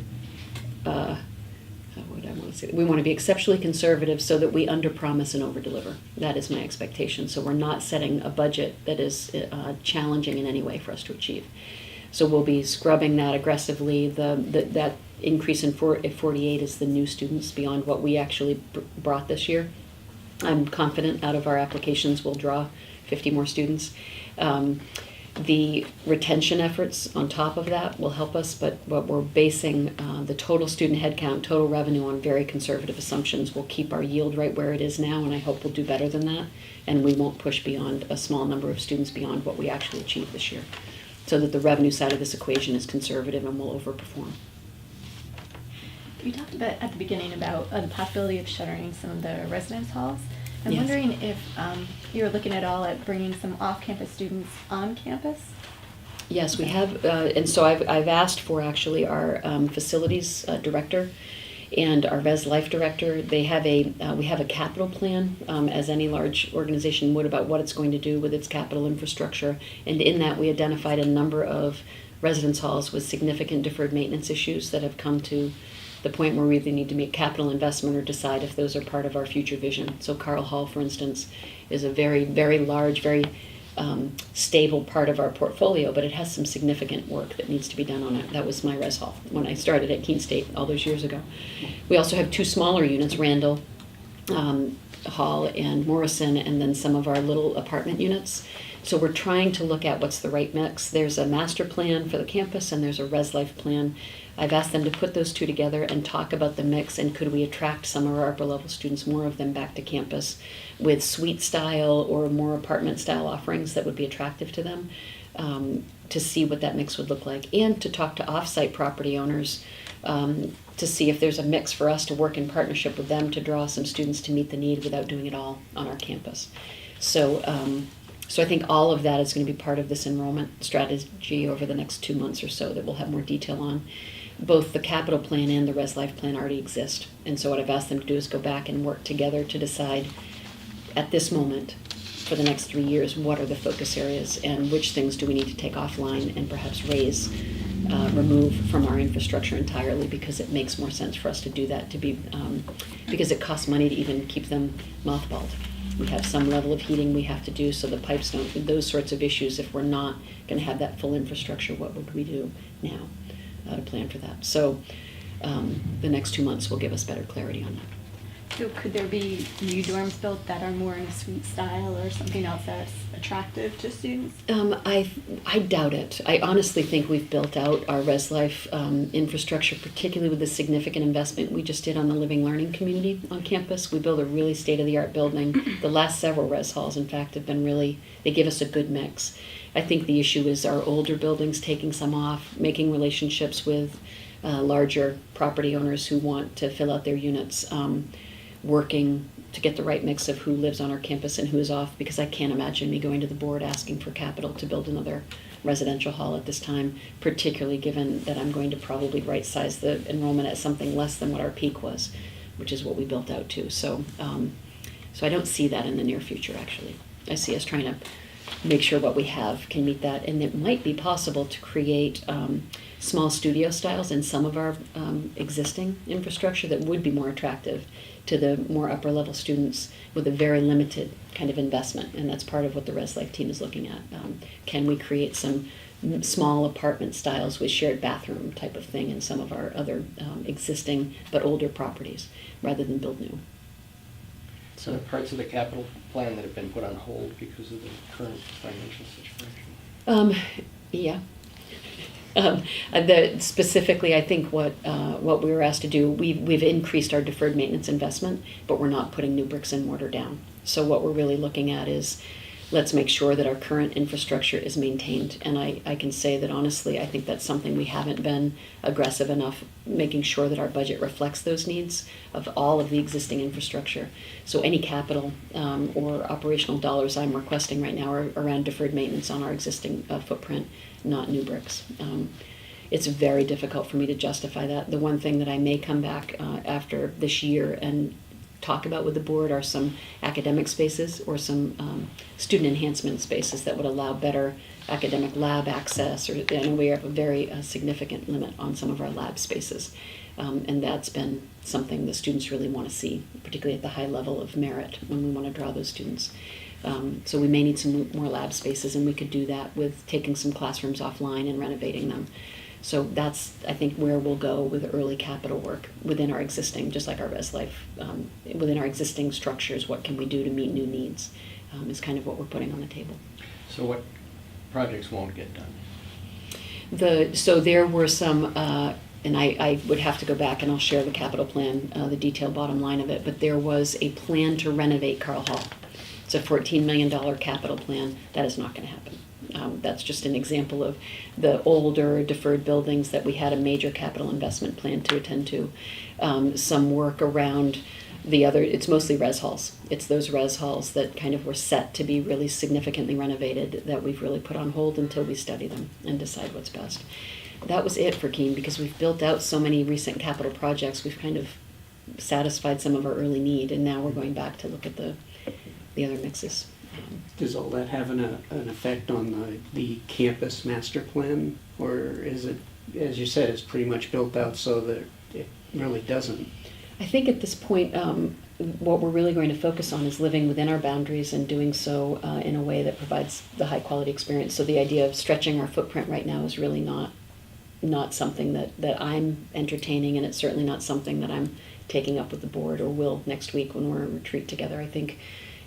what I want to say, we want to be exceptionally conservative so that we under-promise and over-deliver. That is my expectation. So we're not setting a budget that is challenging in any way for us to achieve. So we'll be scrubbing that aggressively. That increase in 48 is the new students beyond what we actually brought this year. I'm confident out of our applications we'll draw 50 more students. The retention efforts on top of that will help us, but what we're basing the total student headcount, total revenue on very conservative assumptions. We'll keep our yield right where it is now, and I hope we'll do better than that, and we won't push beyond a small number of students beyond what we actually achieved this year, so that the revenue side of this equation is conservative and will overperform. You talked about at the beginning about the possibility of shuttering some of the residence halls. I'm Yes. wondering if you're looking at all at bringing some off-campus students on campus. Yes, we have, and so I've asked for actually our facilities director and our Res Life director. They have we have a capital plan, as any large organization would, about what it's going to do with its capital infrastructure. And in that, we identified a number of residence halls with significant deferred maintenance issues that have come to the point where we either need to make capital investment or decide if those are part of our future vision. So Carl Hall, for instance, is a very, very large, very stable part of our portfolio, but it has some significant work that needs to be done on it. That was my res hall when I started at Keene State all those years ago. We also have two smaller units, Randall Hall and Morrison, and then some of our little apartment units. So we're trying to look at what's the right mix. There's a master plan for the campus and there's a Res Life plan. I've asked them to put those two together and talk about the mix, and could we attract some of our upper level students, more of them, back to campus with suite style or more apartment style offerings that would be attractive to them, to see what that mix would look like, and to talk to off-site property owners to see if there's a mix for us to work in partnership with them to draw some students to meet the need without doing it all on our campus. So I think all of that is going to be part of this enrollment strategy over the next 2 months or so that we'll have more detail on. Both the capital plan and the Res Life plan already exist. And so what I've asked them to do is go back and work together to decide at this moment for the next 3 years what are the focus areas and which things do we need to take offline and perhaps remove from our infrastructure entirely, because it makes more sense for us to do that, because it costs money to even keep them mothballed. We have some level of heating we have to do so the pipes don't, those sorts of issues. If we're not going to have that full infrastructure, what would we do now to plan for that? So the next 2 months will give us better clarity on that. So could there be new dorms built that are more in a suite style or something else that's attractive to students? I doubt it. I honestly think we've built out our Res Life infrastructure, particularly with the significant investment we just did on the living learning community on campus. We built a really state-of-the-art building. The last several Res halls, in fact, have been they give us a good mix. I think the issue is our older buildings taking some off, making relationships with larger property owners who want to fill out their units, working to get the right mix of who lives on our campus and who is off, because I can't imagine me going to the board asking for capital to build another residential hall at this time, particularly given that I'm going to probably right-size the enrollment at something less than what our peak was, which is what we built out to. So I don't see that in the near future, actually. I see us trying to make sure what we have can meet that, and it might be possible to create small studio styles in some of our existing infrastructure that would be more attractive to the more upper level students with a very limited kind of investment, and that's part of what the Res Life team is looking at. Can we create some small apartment styles with shared bathroom type of thing in some of our other existing but older properties rather than build new? So the parts of the capital plan that have been put on hold because of the current financial situation? Yeah. Specifically, I think what we were asked to do, we've increased our deferred maintenance investment, but we're not putting new bricks and mortar down. So what we're really looking at is, let's make sure that our current infrastructure is maintained. And I can say that honestly, I think that's something we haven't been aggressive enough, making sure that our budget reflects those needs of all of the existing infrastructure. So any capital or operational dollars I'm requesting right now are around deferred maintenance on our existing footprint, not new bricks. It's very difficult for me to justify that. The one thing that I may come back after this year and talk about with the board are some academic spaces or some student enhancement spaces that would allow better academic lab access, or I know we have a very significant limit on some of our lab spaces. And that's been something the students really want to see, particularly at the high level of merit when we want to draw those students. So we may need some more lab spaces, and we could do that with taking some classrooms offline and renovating them. So that's, I think, where we'll go with early capital work within our existing, just like our Res Life, within our existing structures. What can we do to meet new needs is kind of what we're putting on the table. So what projects won't get done? So there were some, and I would have to go back and I'll share the capital plan, the detailed bottom line of it, but there was a plan to renovate Carl Hall. It's a $14 million capital plan. That is not going to happen. That's just an example of the older deferred buildings that we had a major capital investment plan to attend to. Some work around the other, it's mostly res halls. It's those res halls that kind of were set to be really significantly renovated that we've really put on hold until we study them and decide what's best. That was it for Keene, because we've built out so many recent capital projects. We've kind of satisfied some of our early need, and now we're going back to look at the other mixes. Does all that have an effect on the campus master plan? Or is it, as you said, it's pretty much built out so that it really doesn't? I think at this point, what we're really going to focus on is living within our boundaries and doing so in a way that provides the high quality experience. So the idea of stretching our footprint right now is really not something that I'm entertaining, and it's certainly not something that I'm taking up with the board or will next week when we're in retreat together. I think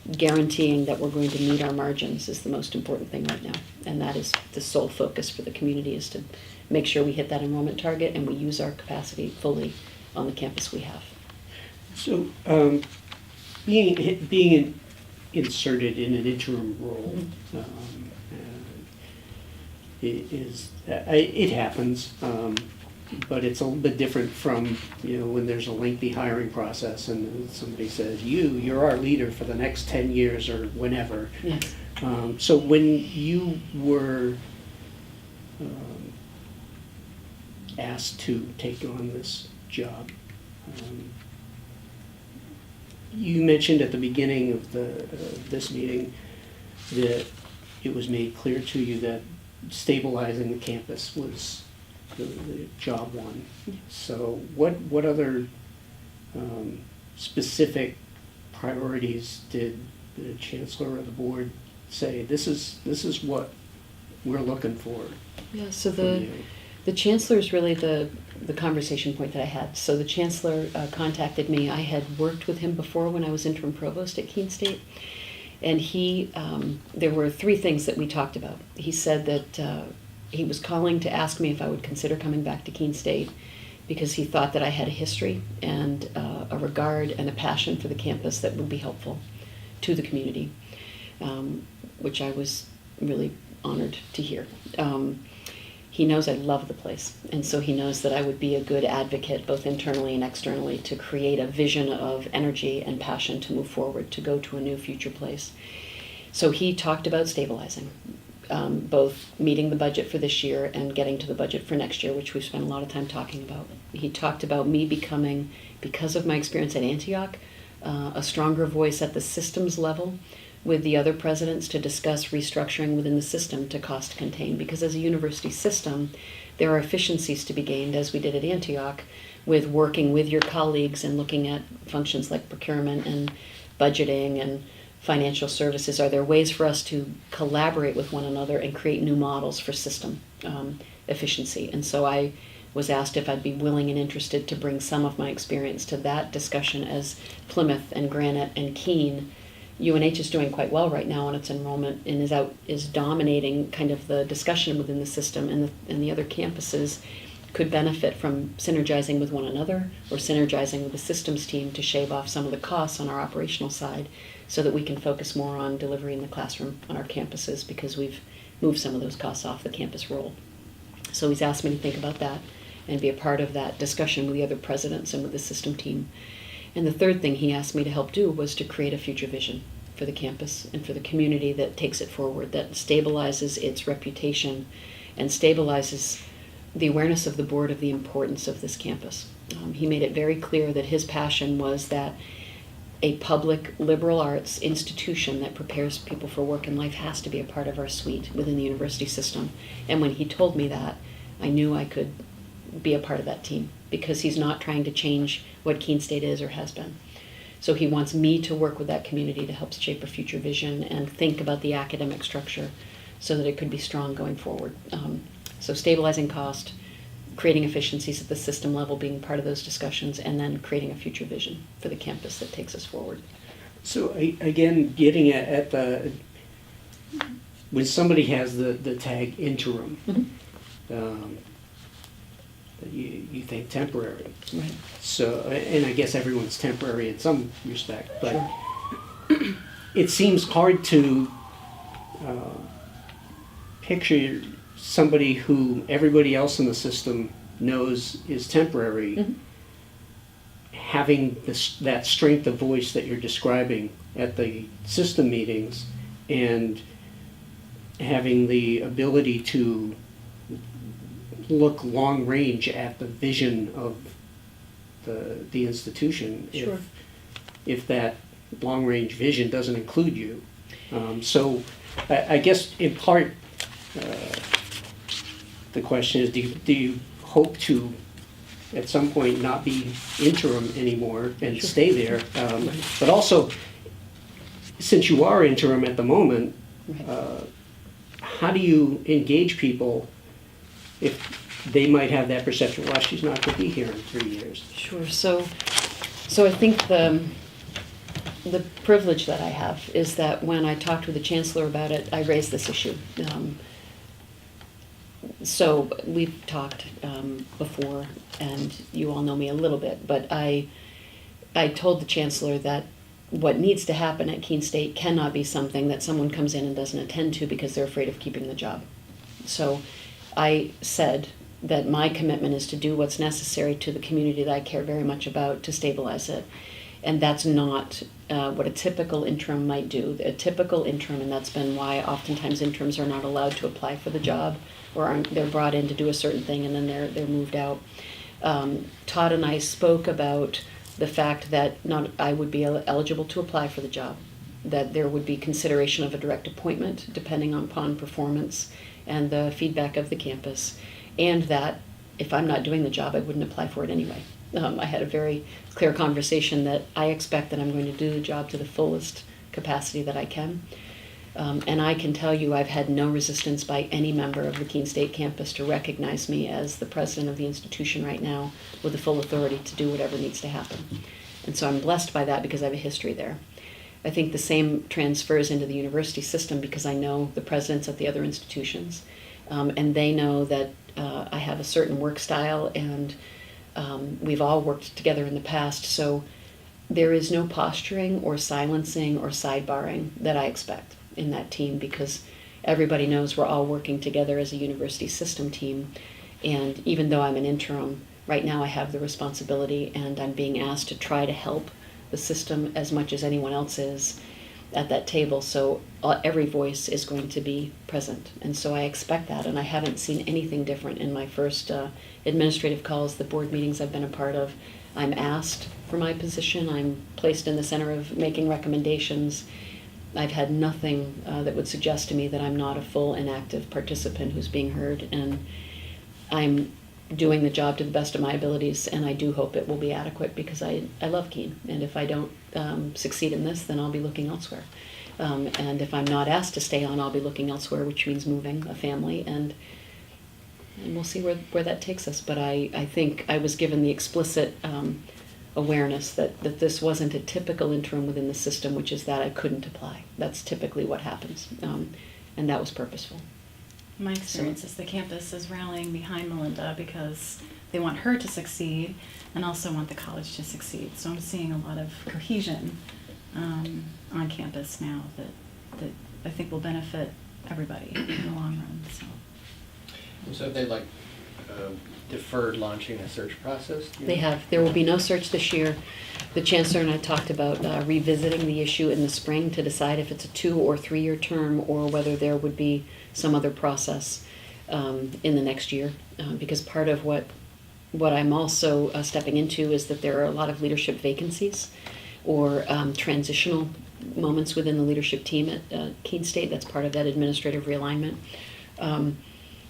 guaranteeing that we're going to meet our margins is the most important thing right now, and that is the sole focus for the community, is to make sure we hit that enrollment target and we use our capacity fully on the campus we have. So being inserted in an interim role it happens, but it's a little bit different from, when there's a lengthy hiring process and somebody says, you're our leader for the next 10 years or whenever. Yes. So when you were asked to take on this job, you mentioned at the beginning of this meeting that it was made clear to you that stabilizing the campus was the job one. So what other specific priorities did the chancellor or the board say, this is what we're looking for? Yeah, so from you? the chancellor is really the conversation point that I had. So the chancellor contacted me. I had worked with him before when I was interim provost at Keene State. And there were three things that we talked about. He said that he was calling to ask me if I would consider coming back to Keene State, because he thought that I had a history and a regard and a passion for the campus that would be helpful to the community, which I was really honored to hear. He knows I love the place, and so he knows that I would be a good advocate, both internally and externally, to create a vision of energy and passion to move forward, to go to a new future place. So he talked about stabilizing, both meeting the budget for this year and getting to the budget for next year, which we've spent a lot of time talking about. He talked about me becoming, because of my experience at Antioch, a stronger voice at the systems level with the other presidents to discuss restructuring within the system to cost contain. Because as a university system, there are efficiencies to be gained, as we did at Antioch, with working with your colleagues and looking at functions like procurement and budgeting and financial services. Are there ways for us to collaborate with one another and create new models for system efficiency? And so I was asked if I'd be willing and interested to bring some of my experience to that discussion, as Plymouth and Granite and Keene UNH is doing quite well right now on its enrollment and is dominating kind of the discussion within the system, and the other campuses could benefit from synergizing with one another or synergizing with the systems team to shave off some of the costs on our operational side so that we can focus more on delivery in the classroom on our campuses, because we've moved some of those costs off the campus roll. So he's asked me to think about that and be a part of that discussion with the other presidents and with the system team. And the third thing he asked me to help do was to create a future vision for the campus and for the community that takes it forward, that stabilizes its reputation and stabilizes the awareness of the board of the importance of this campus. He made it very clear that his passion was that a public liberal arts institution that prepares people for work and life has to be a part of our suite within the university system. And when he told me that, I knew I could be a part of that team, because he's not trying to change what Keene State is or has been. So he wants me to work with that community to help shape a future vision and think about the academic structure so that it could be strong going forward. So stabilizing cost, creating efficiencies at the system level, being part of those discussions, and then creating a future vision for the campus that takes us forward. So again, getting at the, when somebody has the tag interim, you think temporary. Right. So, and I guess everyone's temporary in some respect, but it seems hard to picture somebody who everybody else in the system knows is temporary, having that strength of voice that you're describing at the system meetings, and having the ability to look long range at the vision of the institution. Sure. If that long range vision doesn't include you. So I guess in part the question is, do you hope to at some point not be interim anymore and stay there? But also, since you are interim at the moment, how do you engage people if they might have that perception, well, she's not going to be here in 3 years? Sure. So I think the privilege that I have is that when I talked with the chancellor about it, I raised this issue. So we've talked before, and you all know me a little bit, but I told the chancellor that what needs to happen at Keene State cannot be something that someone comes in and doesn't attend to because they're afraid of keeping the job. So I said that my commitment is to do what's necessary to the community that I care very much about to stabilize it. And that's not what a typical interim might do. A typical interim, and that's been why oftentimes interims are not allowed to apply for the job, or they're brought in to do a certain thing and then they're moved out. Todd and I spoke about the fact that I would be eligible to apply for the job, that there would be consideration of a direct appointment depending upon performance and the feedback of the campus, and that if I'm not doing the job, I wouldn't apply for it anyway. I had a very clear conversation that I expect that I'm going to do the job to the fullest capacity that I can. And I can tell you I've had no resistance by any member of the Keene State campus to recognize me as the president of the institution right now with the full authority to do whatever needs to happen. And so I'm blessed by that because I have a history there. I think the same transfers into the university system because I know the presidents at the other institutions, and they know that I have a certain work style, and we've all worked together in the past, so there is no posturing or silencing or sidebarring that I expect in that team, because everybody knows we're all working together as a university system team. And even though I'm an interim, right now I have the responsibility and I'm being asked to try to help the system as much as anyone else is at that table. So every voice is going to be present. And so I expect that, and I haven't seen anything different in my first administrative calls, the board meetings I've been a part of. I'm asked for my position. I'm placed in the center of making recommendations. I've had nothing that would suggest to me that I'm not a full and active participant who's being heard, and I'm doing the job to the best of my abilities, and I do hope it will be adequate because I love Keene, and if I don't succeed in this, then I'll be looking elsewhere. And if I'm not asked to stay on, I'll be looking elsewhere, which means moving a family, and we'll see where that takes us. But I think I was given the explicit awareness that this wasn't a typical interim within the system, which is that I couldn't apply. That's typically what happens, and that was purposeful. My experience is the campus is rallying behind Melinda because they want her to succeed and also want the college to succeed. So I'm seeing a lot of cohesion on campus now that I think will benefit everybody in the long run. So have they deferred launching a search process? They have. There will be no search this year. The Chancellor and I talked about revisiting the issue in the spring to decide if it's a 2 or 3 year term or whether there would be some other process in the next year. Because part of what I'm also stepping into is that there are a lot of leadership vacancies or transitional moments within the leadership team at Keene State. That's part of that administrative realignment.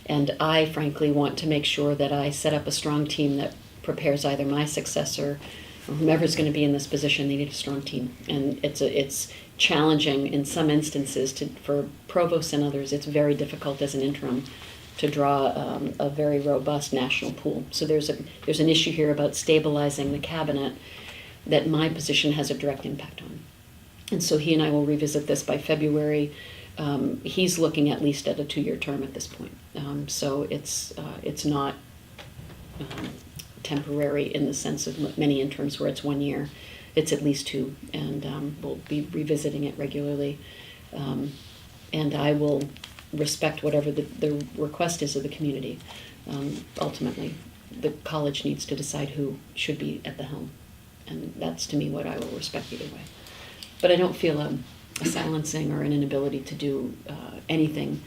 And I, frankly, want to make sure that I set up a strong team that prepares either my successor or whomever's going to be in this position. They need a strong team. And it's challenging in some instances for provosts and others. It's very difficult as an interim to draw a very robust national pool. So there's an issue here about stabilizing the cabinet that my position has a direct impact on. And so he and I will revisit this by February. He's looking at least at a 2 year term at this point. So it's not temporary in the sense of many interims where it's 1 year. It's at least 2, and we'll be revisiting it regularly. And I will respect whatever the request is of the community. Ultimately, the college needs to decide who should be at the helm. And that's, to me, what I will respect either way. But I don't feel a silencing or an inability to do anything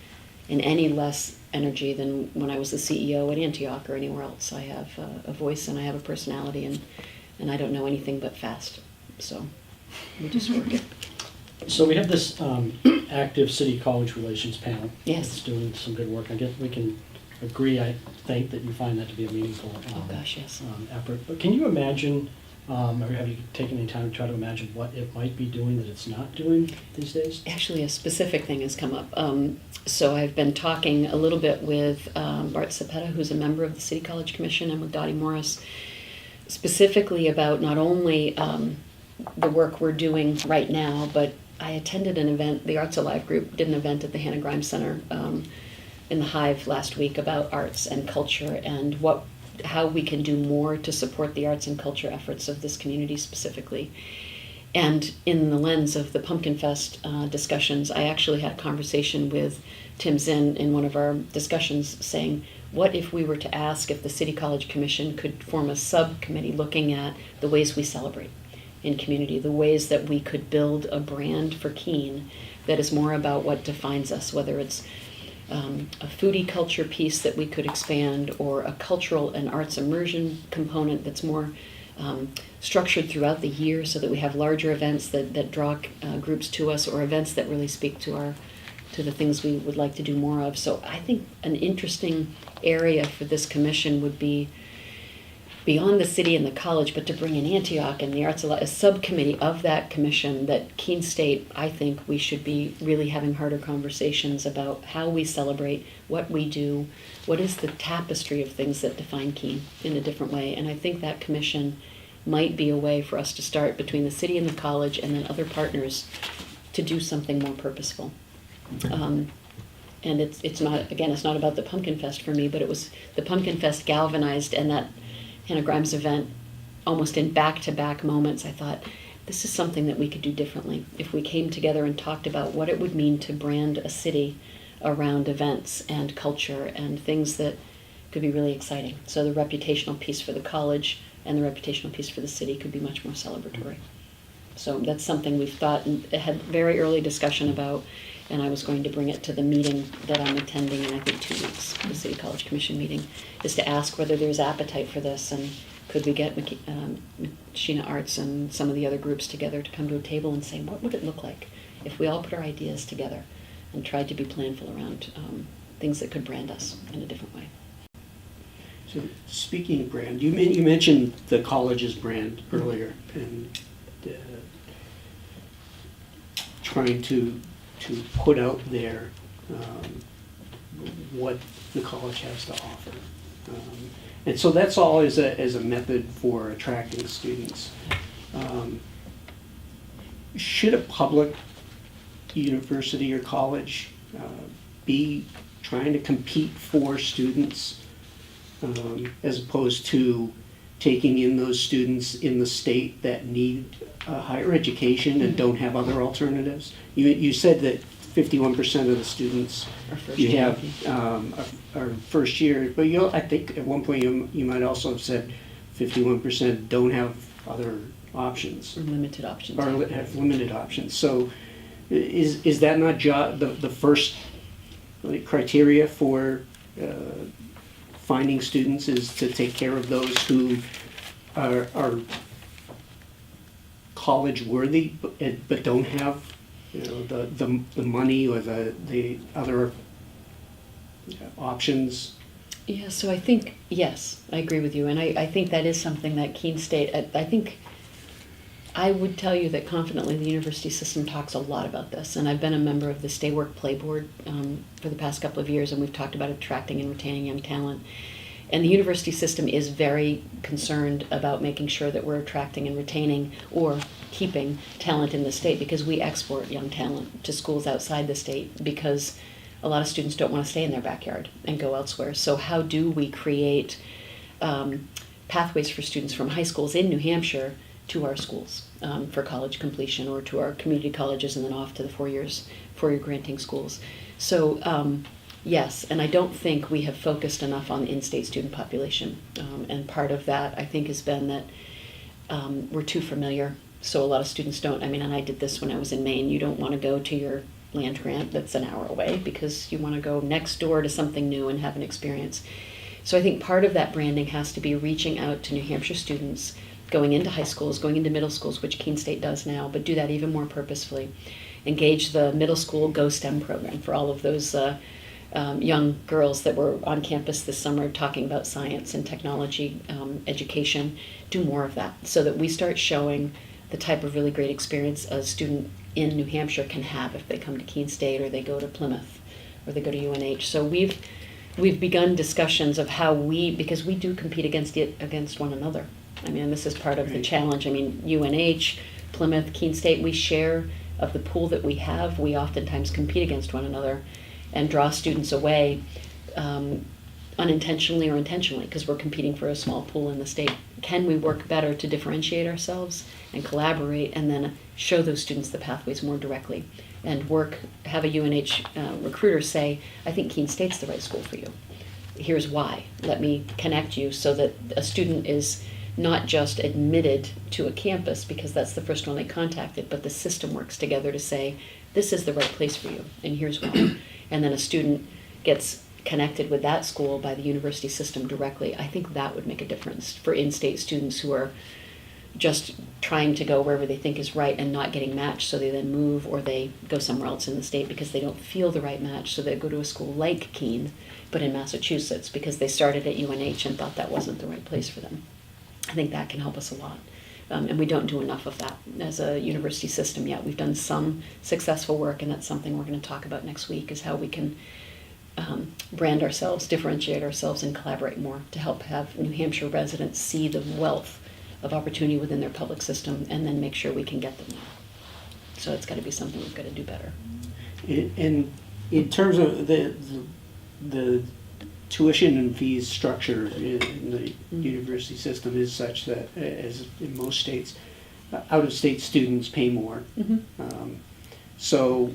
in any less energy than when I was the CEO at Antioch or anywhere else. I have a voice and I have a personality, and I don't know anything but fast. So we just work it. So we have this active city-college relations panel. Yes. That's doing some good work. I guess we can agree, I think, that you find that to be a meaningful Oh gosh, yes. effort. But can you imagine, or have you taken any time to try to imagine what it might be doing that it's not doing these days? Actually, a specific thing has come up. So I've been talking a little bit with Bart Sept, who's a member of the City College Commission, and with Dottie Morris, specifically about not only the work we're doing right now, but I attended an event, the Arts Alive group did an event at the Hannah Grimes Center in the Hive last week about arts and culture and how we can do more to support the arts and culture efforts of this community specifically. And in the lens of the Pumpkin Fest discussions, I actually had a conversation with Tim Zinn in one of our discussions saying, what if we were to ask if the City College Commission could form a subcommittee looking at the ways we celebrate in community, the ways that we could build a brand for Keene that is more about what defines us, whether it's a foodie culture piece that we could expand or a cultural and arts immersion component that's more structured throughout the year so that we have larger events that draw groups to us or events that really speak to the things we would like to do more of. So I think an interesting area for this commission would be beyond the city and the college, but to bring in Antioch and the Arts, a subcommittee of that commission that Keene State, I think we should be really having harder conversations about how we celebrate, what we do, what is the tapestry of things that define Keene in a different way. And I think that commission might be a way for us to start between the city and the college and then other partners to do something more purposeful. And it's not, again, it's not about the Pumpkin Fest for me, but it was the Pumpkin Fest galvanized and that Hannah Grimes event almost in back-to-back moments. I thought, this is something that we could do differently if we came together and talked about what it would mean to brand a city around events and culture and things that could be really exciting. So the reputational piece for the college and the reputational piece for the city could be much more celebratory. So that's something we've thought and had very early discussion about, and I was going to bring it to the meeting that I'm attending in, I think, 2 weeks, the City College Commission meeting, is to ask whether there's appetite for this, and could we get Machina Arts and some of the other groups together to come to a table and say, what would it look like if we all put our ideas together and tried to be planful around things that could brand us in a different way. So speaking of brand, you mentioned the college's brand earlier, and trying to put out there what the college has to offer. And so that's all as a method for attracting students. Should a public university or college be trying to compete for students as opposed to taking in those students in the state that need higher education and don't have other alternatives? You said that 51% of the students Our first you year. have are first year, but I think at one point you might also have said 51% don't have other options Or limited options. or have limited options. So is that not the first criteria for finding students, is to take care of those who are college worthy but don't have the money or the other options? Yeah, so I think, yes, I agree with you, and I think that is something that Keene State, I think, I would tell you that confidently the university system talks a lot about this, and I've been a member of the Stay Work Play Board for the past couple of years, and we've talked about attracting and retaining young talent. And the university system is very concerned about making sure that we're attracting and retaining or keeping talent in the state, because we export young talent to schools outside the state because a lot of students don't want to stay in their backyard and go elsewhere. So how do we create pathways for students from high schools in New Hampshire to our schools for college completion, or to our community colleges and then off to the four-year granting schools? So yes, and I don't think we have focused enough on the in-state student population. And part of that, I think, has been that we're too familiar. So a lot of students don't, and I did this when I was in Maine, you don't want to go to your land grant that's an hour away because you want to go next door to something new and have an experience. So I think part of that branding has to be reaching out to New Hampshire students, going into high schools, going into middle schools, which Keene State does now, but do that even more purposefully. Engage the middle school Go STEM program for all of those young girls that were on campus this summer talking about science and technology education. Do more of that so that we start showing the type of really great experience a student in New Hampshire can have if they come to Keene State or they go to Plymouth or they go to UNH. So we've begun discussions of how because we do compete against one another. This is part of the Right. challenge. UNH, Plymouth, Keene State, we share of the pool that we have. We oftentimes compete against one another and draw students away unintentionally or intentionally because we're competing for a small pool in the state. Can we work better to differentiate ourselves and collaborate and then show those students the pathways more directly and have a UNH recruiter say, I think Keene State's the right school for you. Here's why. Let me connect you so that a student is not just admitted to a campus because that's the first one they contacted, but the system works together to say, this is the right place for you, and here's why. And then a student gets connected with that school by the university system directly. I think that would make a difference for in-state students who are just trying to go wherever they think is right and not getting matched, so they then move or they go somewhere else in the state because they don't feel the right match, so they go to a school like Keene, but in Massachusetts because they started at UNH and thought that wasn't the right place for them. I think that can help us a lot. And we don't do enough of that as a university system yet. We've done some successful work, and that's something we're going to talk about next week, is how we can brand ourselves, differentiate ourselves, and collaborate more to help have New Hampshire residents see the wealth of opportunity within their public system and then make sure we can get them there. So it's got to be something we've got to do better. And in terms of the tuition and fees structure in the university system is such that, as in most states, out-of-state students pay more. So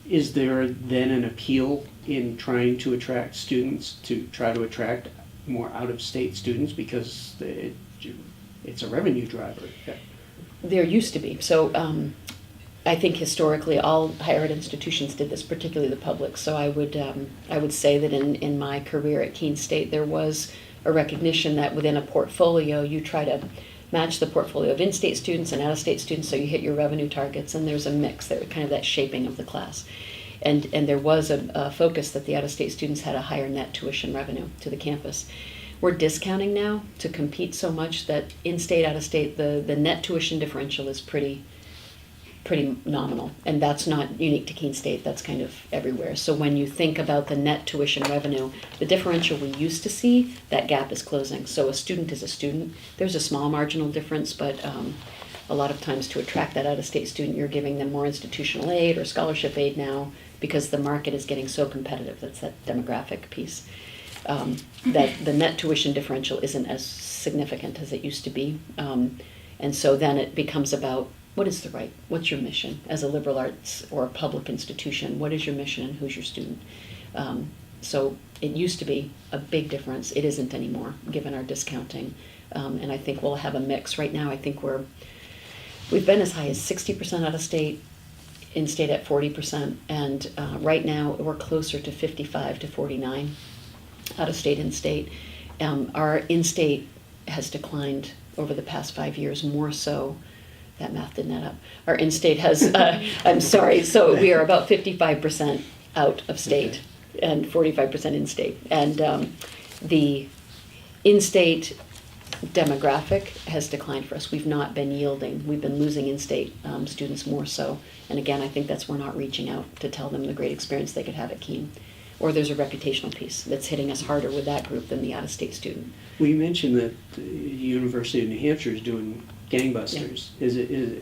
is there then an appeal in trying to attract students to try to attract more out-of-state students because it's a revenue driver? There used to be. So I think historically all higher ed institutions did this, particularly the public. So I would say that in my career at Keene State, there was a recognition that within a portfolio, you try to match the portfolio of in-state students and out-of-state students so you hit your revenue targets, and there's a mix, that kind of that shaping of the class. And there was a focus that the out-of-state students had a higher net tuition revenue to the campus. We're discounting now to compete so much that in-state, out-of-state, the net tuition differential is pretty pretty nominal. And that's not unique to Keene State, that's kind of everywhere. So when you think about the net tuition revenue, the differential we used to see, that gap is closing. So a student is a student. There's a small marginal difference, but a lot of times to attract that out-of-state student, you're giving them more institutional aid or scholarship aid now because the market is getting so competitive. That's that demographic piece. That the net tuition differential isn't as significant as it used to be. And so then it becomes about what's your mission as a liberal arts or a public institution? What is your mission and who's your student? So it used to be a big difference. It isn't anymore, given our discounting. And I think we'll have a mix. Right now, I think we've been as high as 60% out of state, in-state at 40%, and right now we're closer to 55 to 49 out of state, in-state. Our in-state has declined over the past 5 years, more so. That math didn't add up. Our in-state has, I'm sorry, so we are about 55% out of state and 45% in-state. And the in-state demographic has declined for us. We've not been yielding. We've been losing in-state students more so. And again, I think that's we're not reaching out to tell them the great experience they could have at Keene. Or there's a reputational piece that's hitting us harder with that group than the out-of-state student. Well, you mentioned that the University of New Hampshire is doing gangbusters. Yeah.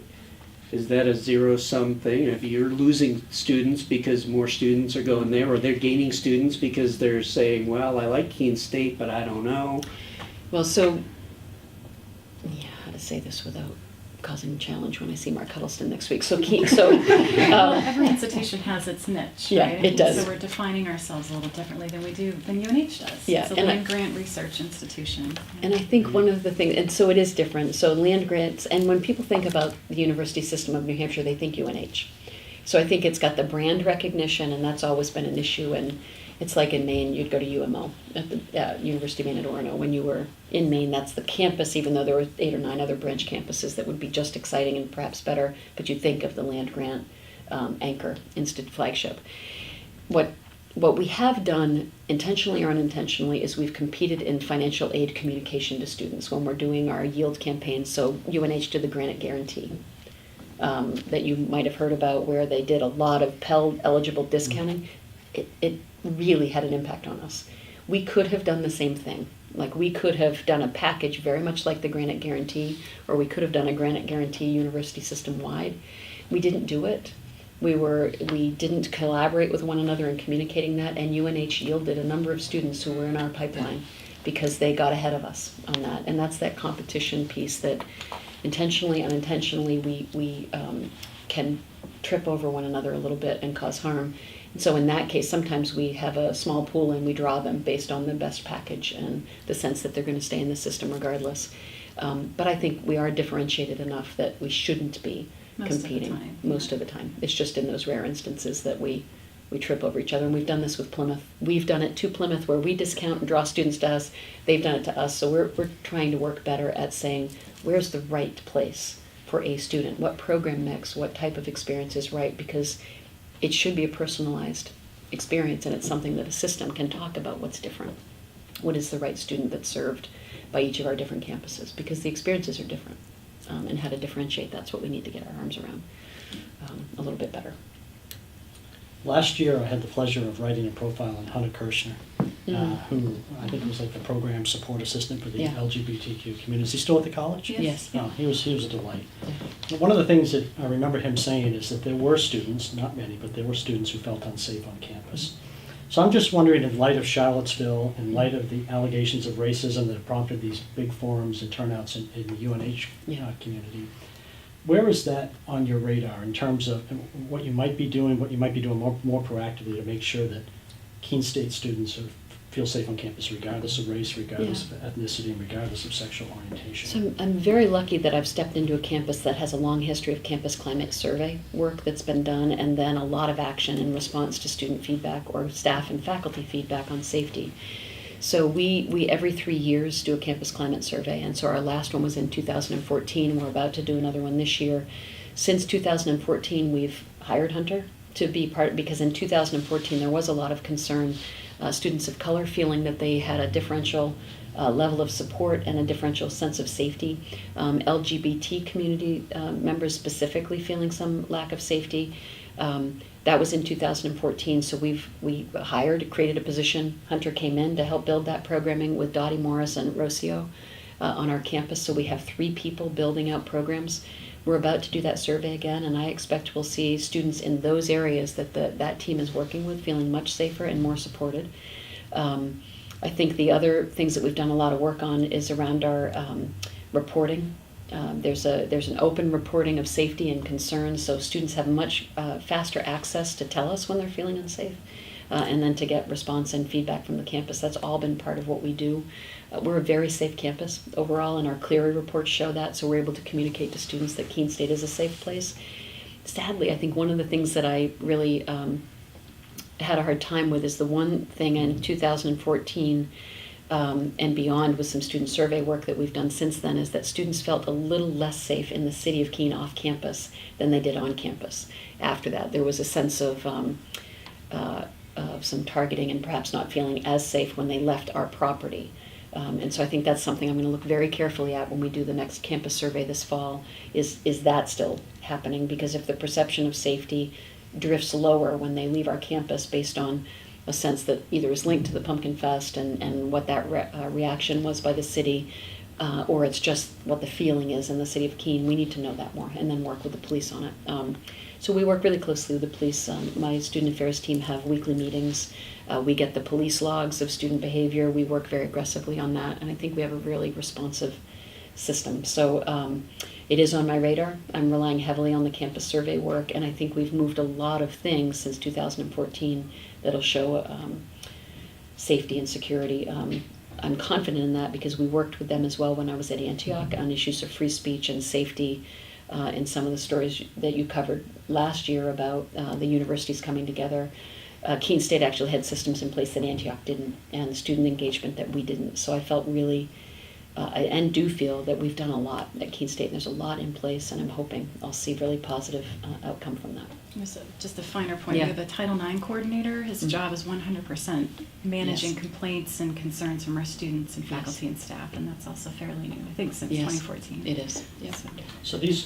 Is that a zero-sum thing? If you're losing students because more students are going there, or they're gaining students because they're saying, well, I like Keene State, but I don't know. Well, so, yeah, how to say this without causing a challenge when I see Mark Huddleston next week. So, Well, every institution has its niche, yeah, right? it does. So we're defining ourselves a little differently than UNH does. Yeah, it's a and land grant research institution. And I think one of the things, and so it is different. So land grants, and when people think about the university system of New Hampshire, they think UNH. So I think it's got the brand recognition, and that's always been an issue. And it's like in Maine, you'd go to UMO, at the University of Maine at Orono. When you were in Maine, that's the campus, even though there were 8 or 9 other branch campuses that would be just exciting and perhaps better, but you think of the land grant anchor, instant flagship. What we have done, intentionally or unintentionally, is we've competed in financial aid communication to students when we're doing our yield campaigns. So UNH did the Granite Guarantee that you might have heard about, where they did a lot of Pell eligible discounting. It really had an impact on us. We could have done the same thing. Like, we could have done a package very much like the Granite Guarantee, or we could have done a Granite Guarantee university system wide. We didn't do it. We didn't collaborate with one another in communicating that, and UNH yielded a number of students who were in our pipeline because they got ahead of us on that. And that's that competition piece that intentionally, unintentionally, we can trip over one another a little bit and cause harm. And so in that case, sometimes we have a small pool and we draw them based on the best package and the sense that they're going to stay in the system regardless. But I think we are differentiated enough that we shouldn't be competing most of the time. It's just in those rare instances that we trip over each other. And we've done this with Plymouth. We've done it to Plymouth, where we discount and draw students to us. They've done it to us. So we're trying to work better at saying, where's the right place for a student? What program mix, what type of experience is right? Because it should be a personalized experience, and it's something that a system can talk about what's different. What is the right student that's served by each of our different campuses? Because the experiences are different, and how to differentiate, that's what we need to get our arms around a little bit better. Last year, I had the pleasure of writing a profile on Hunter Kirshner, who I think was like the program support assistant for the LGBTQ community. Is he still at the college? Yes. Oh, he was a delight. But one of the things that I remember him saying is that there were students, not many, but there were students who felt unsafe on campus. So I'm just wondering, in light of Charlottesville, in light of the allegations of racism that have prompted these big forums and turnouts in the UNH community, where is that on your radar in terms of what you might be doing, more proactively to make sure that Keene State students feel safe on campus, regardless of race, regardless of ethnicity, and regardless of sexual orientation? So I'm very lucky that I've stepped into a campus that has a long history of campus climate survey work that's been done, and then a lot of action in response to student feedback or staff and faculty feedback on safety. So we every 3 years do a campus climate survey, and so our last one was in 2014. We're about to do another one this year. Since 2014, we've hired Hunter to be part, because in 2014 there was a lot of concern students of color feeling that they had a differential level of support and a differential sense of safety. LGBT community members specifically feeling some lack of safety. That was in 2014, so we created a position. Hunter came in to help build that programming with Dottie Morris and Rocio on our campus, so we have 3 people building out programs. We're about to do that survey again, and I expect we'll see students in those areas that that team is working with feeling much safer and more supported. I think the other things that we've done a lot of work on is around our reporting. There's an open reporting of safety and concerns, so students have much faster access to tell us when they're feeling unsafe, and then to get response and feedback from the campus. That's all been part of what we do. We're a very safe campus overall, and our Clery reports show that, so we're able to communicate to students that Keene State is a safe place. Sadly, I think one of the things that I really had a hard time with is the one thing in 2014 and beyond with some student survey work that we've done since then is that students felt a little less safe in the city of Keene off campus than they did on campus. After that, there was a sense of some targeting and perhaps not feeling as safe when they left our property. And so I think that's something I'm going to look very carefully at when we do the next campus survey this fall. Is that still happening? Because if the perception of safety drifts lower when they leave our campus based on a sense that either is linked to the Pumpkin Fest and what that reaction was by the city, or it's just what the feeling is in the city of Keene, we need to know that more and then work with the police on it. So we work really closely with the police. My student affairs team have weekly meetings. We get the police logs of student behavior. We work very aggressively on that, and I think we have a really responsive system. So it is on my radar. I'm relying heavily on the campus survey work, and I think we've moved a lot of things since 2014 that'll show safety and security. I'm confident in that because we worked with them as well when I was at Antioch on issues of free speech and safety in some of the stories that you covered last year about the universities coming together. Keene State actually had systems in place that Antioch didn't, and student engagement that we didn't. So I felt really, and do feel that we've done a lot at Keene State, and there's a lot in place, and I'm hoping I'll see really positive outcome from that. Just a finer point, Yeah. we have a Title IX coordinator. His job is 100% managing Yes. complaints and concerns from our students and Yes. faculty and staff, and that's also fairly new, I think, since Yes, 2014. It is. Yes. So- So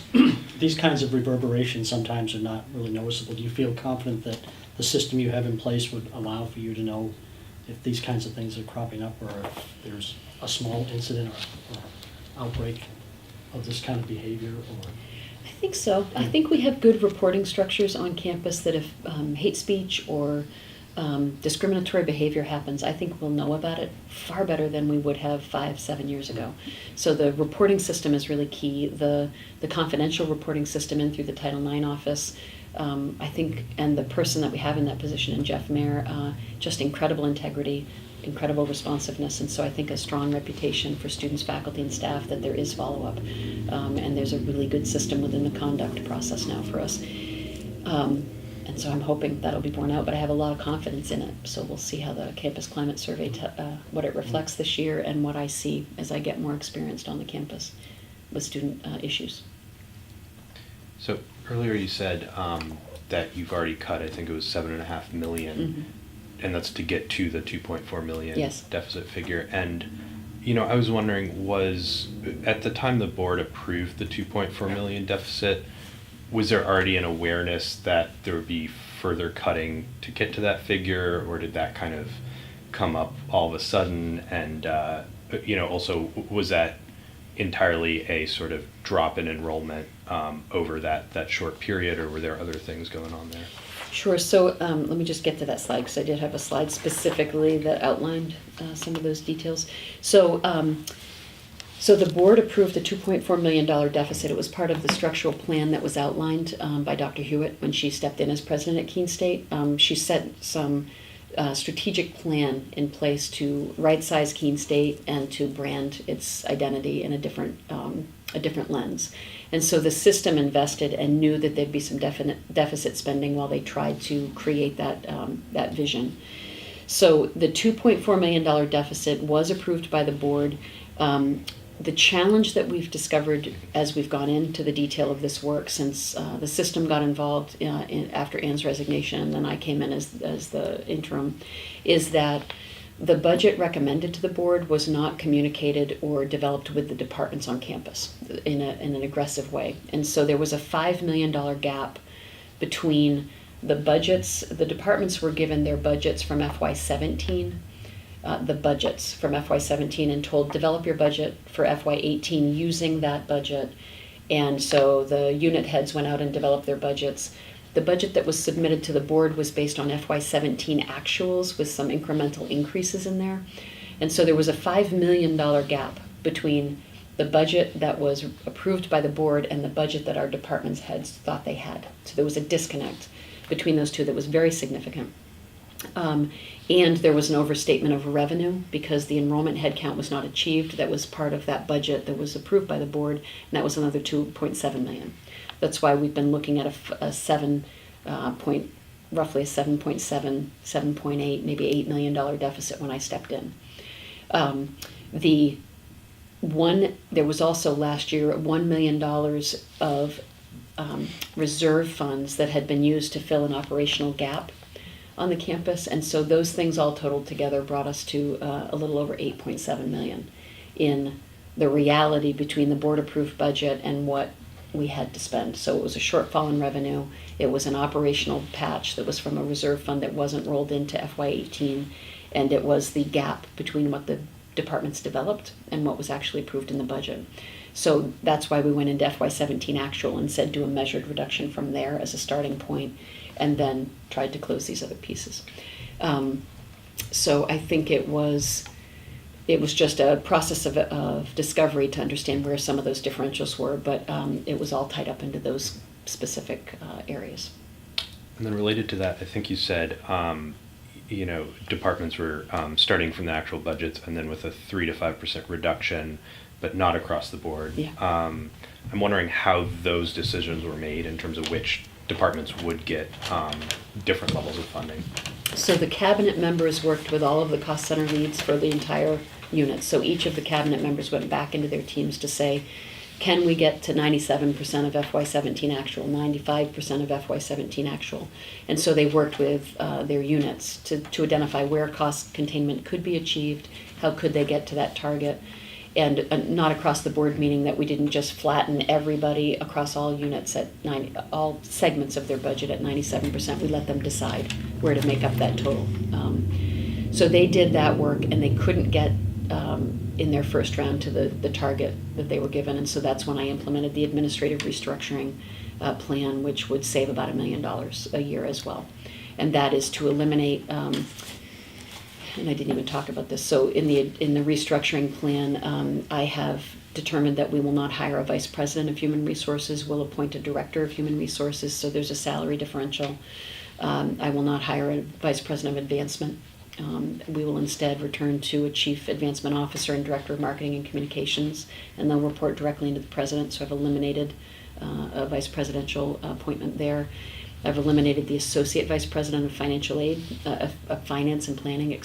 these kinds of reverberations sometimes are not really noticeable. Do you feel confident that the system you have in place would allow for you to know if these kinds of things are cropping up, or if there's a small incident or outbreak of this kind of behavior? Or I think so. I think we have good reporting structures on campus that if hate speech or discriminatory behavior happens, I think we'll know about it far better than we would have 5-7 years ago. So the reporting system is really key. The confidential reporting system in through the Title IX office, I think, and the person that we have in that position, and Jeff Mayer, just incredible integrity, incredible responsiveness, and so I think a strong reputation for students, faculty, and staff that there is follow-up, and there's a really good system within the conduct process now for us. And so I'm hoping that'll be borne out, but I have a lot of confidence in it. So we'll see how the campus climate survey, what it reflects this year, and what I see as I get more experienced on the campus with student issues. So earlier you said that you've already cut, I think it was $7.5 million, Mm-hmm. and that's to get to the 2.4 million Yes. deficit figure. And I was wondering, was at the time the board approved the 2.4 million deficit, was there already an awareness that there would be further cutting to get to that figure, or did that kind of come up all of a sudden? And also, was that entirely a sort of drop in enrollment over that short period, or were there other things going on there? Sure. So let me just get to that slide, because I did have a slide specifically that outlined some of those details. So the board approved a $2.4 million deficit. It was part of the structural plan that was outlined by Dr. Hewitt when she stepped in as president at Keene State. She set some strategic plan in place to right-size Keene State and to brand its identity in a different lens. And so the system invested and knew that there'd be some deficit spending while they tried to create that vision. So the $2.4 million deficit was approved by the board. the challenge that we've discovered as we've gone into the detail of this work since the system got involved after Anne's resignation and then I came in as the interim, is that the budget recommended to the board was not communicated or developed with the departments on campus in an aggressive way. And so there was a $5 million gap between the budgets. The departments were given their budgets from FY17, the budgets from FY17, and told develop your budget for FY18 using that budget. And so the unit heads went out and developed their budgets. The budget that was submitted to the board was based on FY17 actuals with some incremental increases in there. And so there was a $5 million gap between the budget that was approved by the board and the budget that our department's heads thought they had. So there was a disconnect between those two that was very significant. And there was an overstatement of revenue because the enrollment headcount was not achieved. That was part of that budget that was approved by the board, and that was another $2.7 million. That's why we've been looking at roughly a 7.7, 7.8, maybe $8 million deficit when I stepped in. There was also last year $1 million of reserve funds that had been used to fill an operational gap on the campus, and so those things all totaled together brought us to a little over $8.7 million in the reality between the board-approved budget and what we had to spend. So it was a shortfall in revenue. It was an operational patch that was from a reserve fund that wasn't rolled into FY18, and it was the gap between what the departments developed and what was actually approved in the budget. So that's why we went into FY17 actual and said do a measured reduction from there as a starting point, and then tried to close these other pieces. So I think it was just a process of discovery to understand where some of those differentials were, but it was all tied up into those specific areas. And then related to that, I think you said, departments were starting from the actual budgets and then with a 3 to 5% reduction, but not across the board. Yeah. I'm wondering how those decisions were made in terms of which departments would get different levels of funding. So the cabinet members worked with all of the cost center leads for the entire unit. So each of the cabinet members went back into their teams to say, can we get to 97% of FY17 actual, 95% of FY17 actual? And so they worked with their units to identify where cost containment could be achieved, how could they get to that target, and not across the board, meaning that we didn't just flatten everybody across all units at all segments of their budget at 97%. We let them decide where to make up that total. So they did that work, and they couldn't get in their first round to the target that they were given, and so that's when I implemented the administrative restructuring plan, which would save about $1 million a year as well. And that is to eliminate, and I didn't even talk about this, so in the restructuring plan, I have determined that we will not hire a vice president of human resources, we'll appoint a director of human resources, so there's a salary differential. I will not hire a vice president of advancement. We will instead return to a chief advancement officer and director of marketing and communications, and they'll report directly into the president, so I've eliminated a vice presidential appointment there. I've eliminated the associate vice president of financial aid, of finance and planning,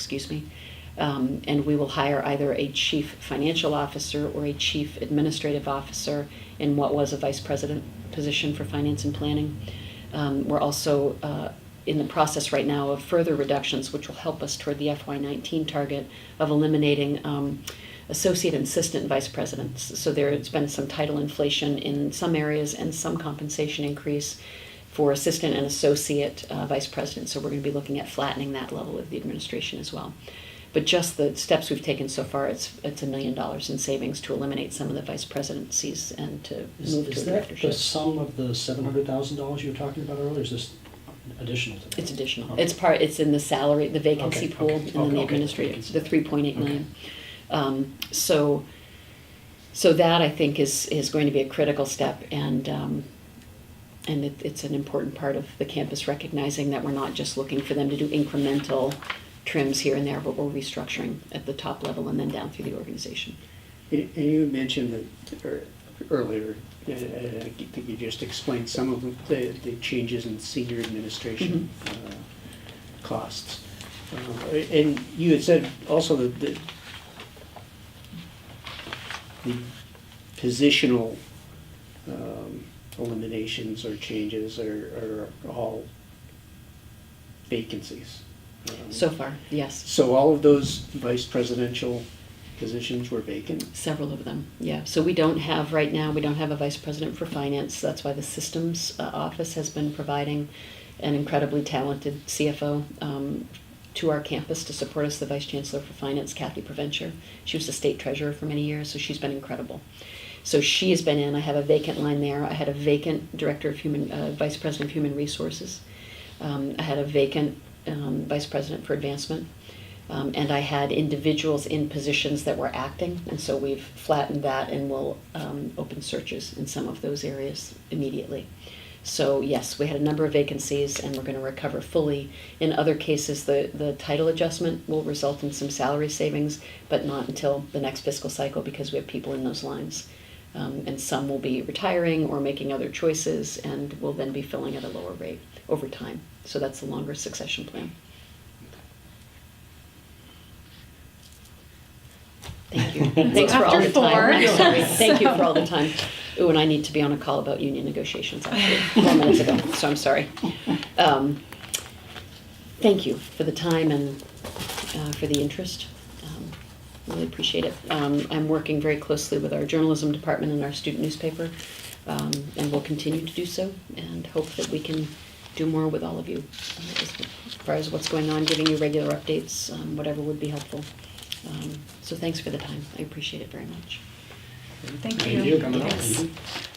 and we will hire either a chief financial officer or a chief administrative officer in what was a vice president position for finance and planning. We're also in the process right now of further reductions, which will help us toward the FY19 target of eliminating associate and assistant vice presidents. So there's been some title inflation in some areas and some compensation increase for assistant and associate vice presidents. So we're going to be looking at flattening that level of the administration as well. But just the steps we've taken so far, it's $1 million in savings to eliminate some of the vice presidencies and to move to a Is that directorship. the sum of the $700,000 you were talking about earlier? Is this additional to that? It's additional. Okay. It's in the salary, the vacancy Okay, pool, okay, and then the okay, administrative, vacancy. the $3.8 million. So that I think is going to be a critical step, and it's an important part of the campus recognizing that we're not just looking for them to do incremental trims here and there, but we're restructuring at the top level and then down through the organization. And you mentioned that earlier, I think you just explained some of the changes in senior administration costs. And you had said also that the positional eliminations or changes are all vacancies. So far, yes. So all of those vice presidential positions were vacant? Several of them, yeah. So we don't have, right now, we don't have a vice president for finance. That's why the systems office has been providing an incredibly talented CFO to our campus to support us, the vice chancellor for finance, Kathy Provencher. She was the state treasurer for many years, so she's been incredible. So she has been in. I have a vacant line there. I had a vacant director of vice president of human resources. I had a vacant vice president for advancement. And I had individuals in positions that were acting, and so we've flattened that and will open searches in some of those areas immediately. So yes, we had a number of vacancies and we're going to recover fully. In other cases, the title adjustment will result in some salary savings, but not until the next fiscal cycle because we have people in those lines. And some will be retiring or making other choices and will then be filling at a lower rate over time. So that's the longer succession plan. Thank you. Thanks for all After the time. four. I'm sorry. Thank you for all the time. Ooh, and I need to be on a call about union negotiations actually 4 minutes ago, so I'm sorry. Thank you for the time and for the interest. Really appreciate it. I'm working very closely with our journalism department and our student newspaper, and will continue to do so, and hope that we can do more with all of you as far as what's going on, giving you regular updates, whatever would be helpful. So thanks for the time. I appreciate it very much. Thank Thank you. you. Coming up. Thanks.